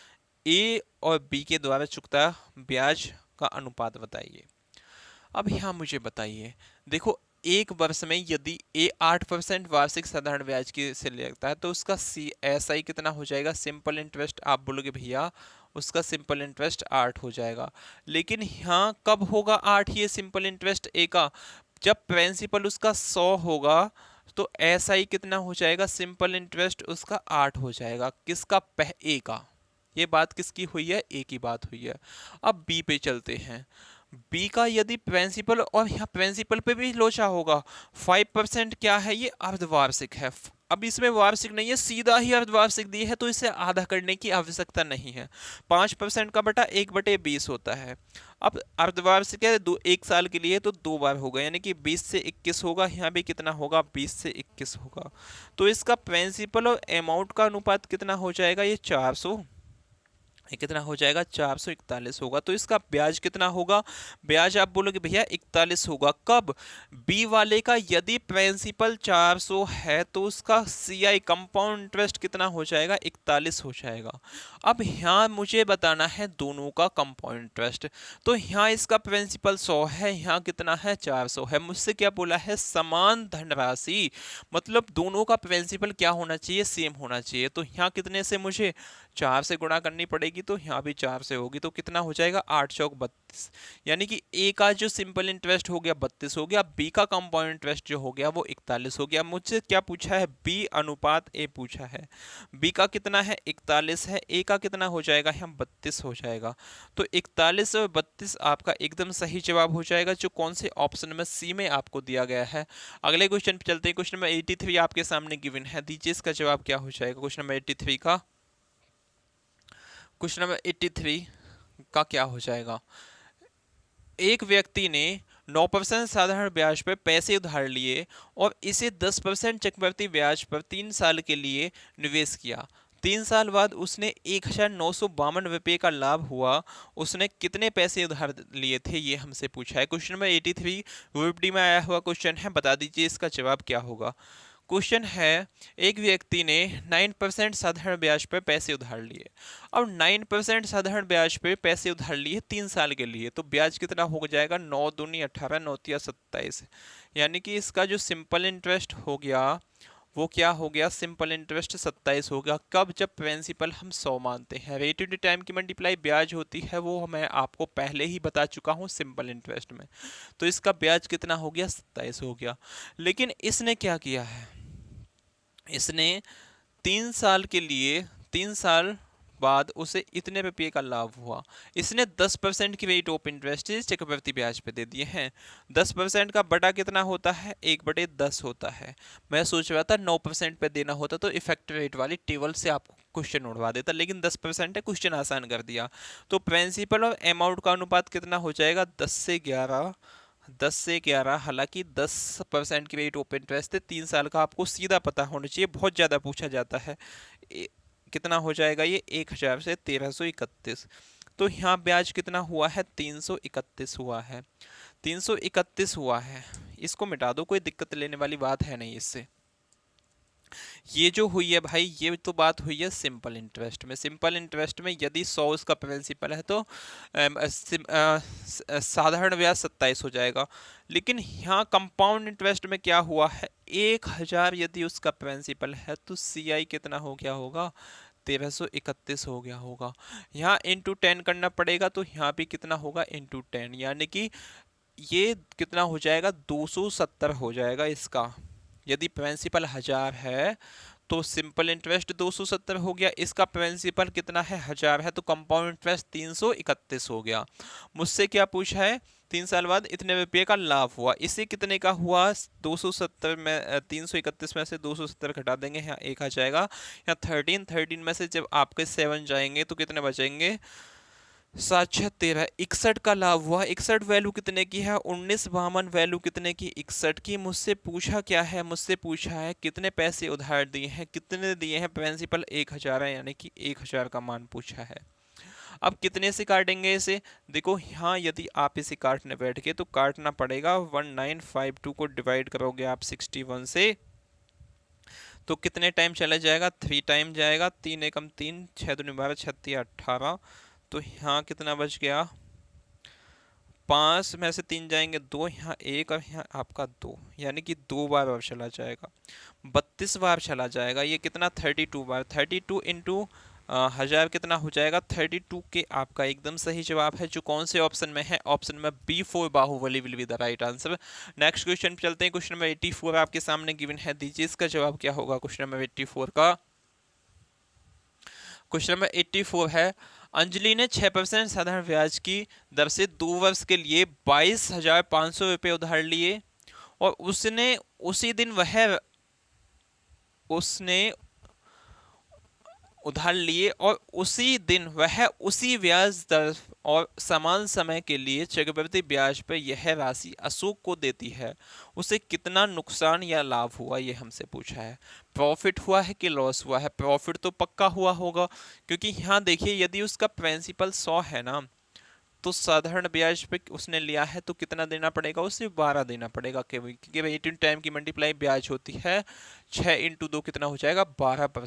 ए और बी के द्वारा चुकता ब्याज का अनुपात बताइए। अब यहाँ मुझे बताइए, देखो एक वर्ष में यदि ए 8% वार्षिक साधारण ब्याज की से लगता है तो उसका CSI कितना हो जाएगा, सिंपल इंटरेस्ट। आप बोलोगे भैया उसका सिंपल इंटरेस्ट 8 हो जाएगा, लेकिन यहाँ कब होगा 8 ये सिंपल इंटरेस्ट ए का, जब प्रिंसिपल उसका 100 होगा तो SI कितना हो जाएगा, सिंपल इंटरेस्ट उसका 8 हो जाएगा। किसका, ए का। ये बात किसकी हुई है, ए की बात हुई है। अब बी पे चलते हैं। बी का यदि प्रिंसिपल, और यहाँ प्रिंसिपल पे भी लोचा होगा, 5% क्या है, ये अर्धवार्षिक है। अब इसमें वार्षिक नहीं है, सीधा ही अर्धवार्षिक दी है, तो इसे आधा करने की आवश्यकता नहीं है। 5% का बटा 1/20 होता है। अब अर्धवार्षिक है, एक साल के लिए तो 2 बार होगा, यानी कि 20 से 21 होगा। यहाँ भी कितना होगा, 20 से 21 होगा। तो इसका प्रिंसिपल और अमाउंट का अनुपात कितना हो जाएगा, ये 400, ये कितना हो जाएगा, 441 होगा। तो इसका ब्याज कितना होगा, ब्याज आप बोलोगे भैया 41 होगा। कब, बी वाले का यदि प्रिंसिपल 400 है तो उसका CI कंपाउंड इंटरेस्ट कितना हो जाएगा, 41 हो जाएगा। अब यहाँ मुझे बताना है दोनों का कंपाउंड इंटरेस्ट। तो यहाँ इसका प्रिंसिपल 100 है, यहाँ कितना है, 400 है। मुझसे क्या बोला है, समान धनराशि, मतलब दोनों का प्रिंसिपल क्या होना चाहिए, सेम होना चाहिए। तो यहाँ कितने से मुझे 4 से गुणा करनी पड़ेगी, तो यहाँ भी 4 से होगी, तो कितना हो जाएगा, 8 चौक 32। यानी कि ए का जो सिंपल इंटरेस्ट हो गया 32 हो गया, बी का कंपाउंड इंटरेस्ट जो हो गया वो 41 हो गया। मुझसे क्या पूछा है, बी अनुपात ए पूछा है। बी का कितना है, 41 है, ए का कितना हो जाएगा, यहाँ 32 हो जाएगा। तो 41 और 32 आपका एकदम सही जवाब हो जाएगा, जो कौन से ऑप्शन में, सी में आपको दिया गया है। अगले क्वेश्चन पे चलते हैं। क्वेश्चन नंबर 83 आपके सामने गिवन है, दीजिए इसका जवाब क्या हो जाएगा। क्वेश्चन नंबर 83 का, क्वेश्चन नंबर 83 का क्या हो जाएगा। एक व्यक्ति ने 9% साधारण ब्याज पर पैसे उधार लिए और इसे 10% चक्रवृद्धि ब्याज पर 3 साल के लिए निवेश किया। 3 साल बाद उसने 1952 रुपये का लाभ हुआ। उसने कितने पैसे उधार लिए थे, ये हमसे पूछा है। क्वेश्चन नंबर 83 WebD में आया हुआ क्वेश्चन है, बता दीजिए इसका जवाब क्या होगा। क्वेश्चन है, एक व्यक्ति ने 9% साधारण ब्याज पर पैसे उधार लिए। अब 9% साधारण ब्याज पर पैसे उधार लिए 3 साल के लिए, तो ब्याज कितना हो जाएगा, 9 दूनी 18, 9 तिया 27। यानी कि इसका जो सिंपल इंटरेस्ट हो गया वो क्या हो गया, सिंपल इंटरेस्ट 27 हो गया। कब, जब प्रिंसिपल हम 100 मानते हैं। रेट ऑफ टाइम की मल्टीप्लाई ब्याज होती है, वो मैं आपको पहले ही बता चुका हूँ सिंपल इंटरेस्ट में। तो इसका ब्याज कितना हो गया, 27 हो गया। लेकिन इसने क्या किया है, इसने 3 साल के लिए, 3 साल बाद उसे इतने रुपये का लाभ हुआ। इसने 10% की रेट ऑफ इंटरेस्ट चक्रवृद्धि ब्याज पे दे दिए हैं। 10% का बटा कितना होता है, 1/10 होता है। मैं सोच रहा था 9% पे देना होता तो इफेक्टिव रेट वाली टेबल से आपको क्वेश्चन उड़वा देता, लेकिन 10% है, क्वेश्चन आसान कर दिया। तो प्रिंसिपल और अमाउंट का अनुपात कितना हो जाएगा, 10 से 11, 10 से 11। हालांकि 10% की रेट ऑफ इंटरेस्ट है, 3 साल का आपको सीधा पता होना चाहिए, बहुत ज़्यादा पूछा जाता है। कितना हो जाएगा ये, 1000 से 1331। तो यहाँ ब्याज कितना हुआ है, 331 हुआ है, 331 हुआ है। इसको मिटा दो, कोई दिक्कत लेने वाली बात है नहीं इससे। ये जो हुई है भाई, ये तो बात हुई है सिंपल इंटरेस्ट में। सिंपल इंटरेस्ट में यदि 100 उसका प्रिंसिपल है तो साधारण ब्याज 27 हो जाएगा। लेकिन यहाँ कंपाउंड इंटरेस्ट में क्या हुआ है, 1000 यदि उसका प्रिंसिपल है तो CI कितना हो गया होगा, 1331 हो गया होगा। यहाँ इंटू 10 करना पड़ेगा, तो यहाँ भी कितना होगा, इंटू 10, यानी कि ये कितना हो जाएगा, 270 हो जाएगा इसका। यदि प्रिंसिपल 1000 है तो सिंपल इंटरेस्ट 270 हो गया। इसका प्रिंसिपल कितना है, 1000 है, तो कंपाउंड इंटरेस्ट 331 हो गया। मुझसे क्या पूछा है, 3 साल बाद इतने रुपये का लाभ हुआ। इसे कितने का हुआ, 270 में 331 में से 270 घटा देंगे, यहाँ 1 आ जाएगा। यहाँ 13 में से जब आपके 7 जाएंगे तो कितने बचेंगे, 7 6 13, 61 का लाभ हुआ। 61 वैल्यू कितने की है, 19 वैल्यू कितने की, 61 की। मुझसे पूछा क्या है, मुझसे पूछा है कितने पैसे उधार दिए हैं, कितने दिए हैं, प्रिंसिपल 1000 है, यानी कि 1000 का मान पूछा है। अब कितने से काटेंगे इसे, देखो यहाँ यदि आप इसे काटने बैठ गए तो काटना पड़ेगा, 1952 को डिवाइड करोगे आप 61 से तो कितने टाइम चला जाएगा, 3 टाइम जाएगा। 3 एकम 3, 6 दूनी 12, 36 18, तो यहाँ कितना बच गया, 5 में से 3 जाएंगे 2, यहाँ 1 और यहाँ आपका 2, यानी कि 2 बार और चला जाएगा, 32 बार चला जाएगा। ये कितना, 32 बार। 32 इंटू 1000 कितना हो जाएगा, 32 के आपका एकदम सही जवाब है, जो कौन से ऑप्शन में है, ऑप्शन में B4 Baahubali will be the right answer. Next question पे चलते हैं। क्वेश्चन नंबर 84 आपके सामने गिवन है, दीजिए इसका जवाब क्या होगा क्वेश्चन नंबर 84 का। क्वेश्चन नंबर 84 है, अंजलि ने 6% साधारण ब्याज की दर से 2 वर्ष के लिए 22,500 रुपये उधार लिए और उसने उधार लिए और उसी दिन वह उसी ब्याज दर और समान समय के लिए चक्रवृद्धि ब्याज पर यह राशि अशोक को देती है। उसे कितना नुकसान या लाभ हुआ, ये हमसे पूछा है। प्रॉफिट हुआ है कि लॉस हुआ है, प्रॉफिट तो पक्का हुआ होगा, क्योंकि यहाँ देखिए यदि उसका प्रिंसिपल 100 है ना, तो साधारण ब्याज पे उसने लिया है तो कितना देना पड़ेगा, उसे 12 देना पड़ेगा, क्योंकि 18 टाइम की मल्टीप्लाई ब्याज होती है, 6 इंटू 2 कितना हो जाएगा, 12%।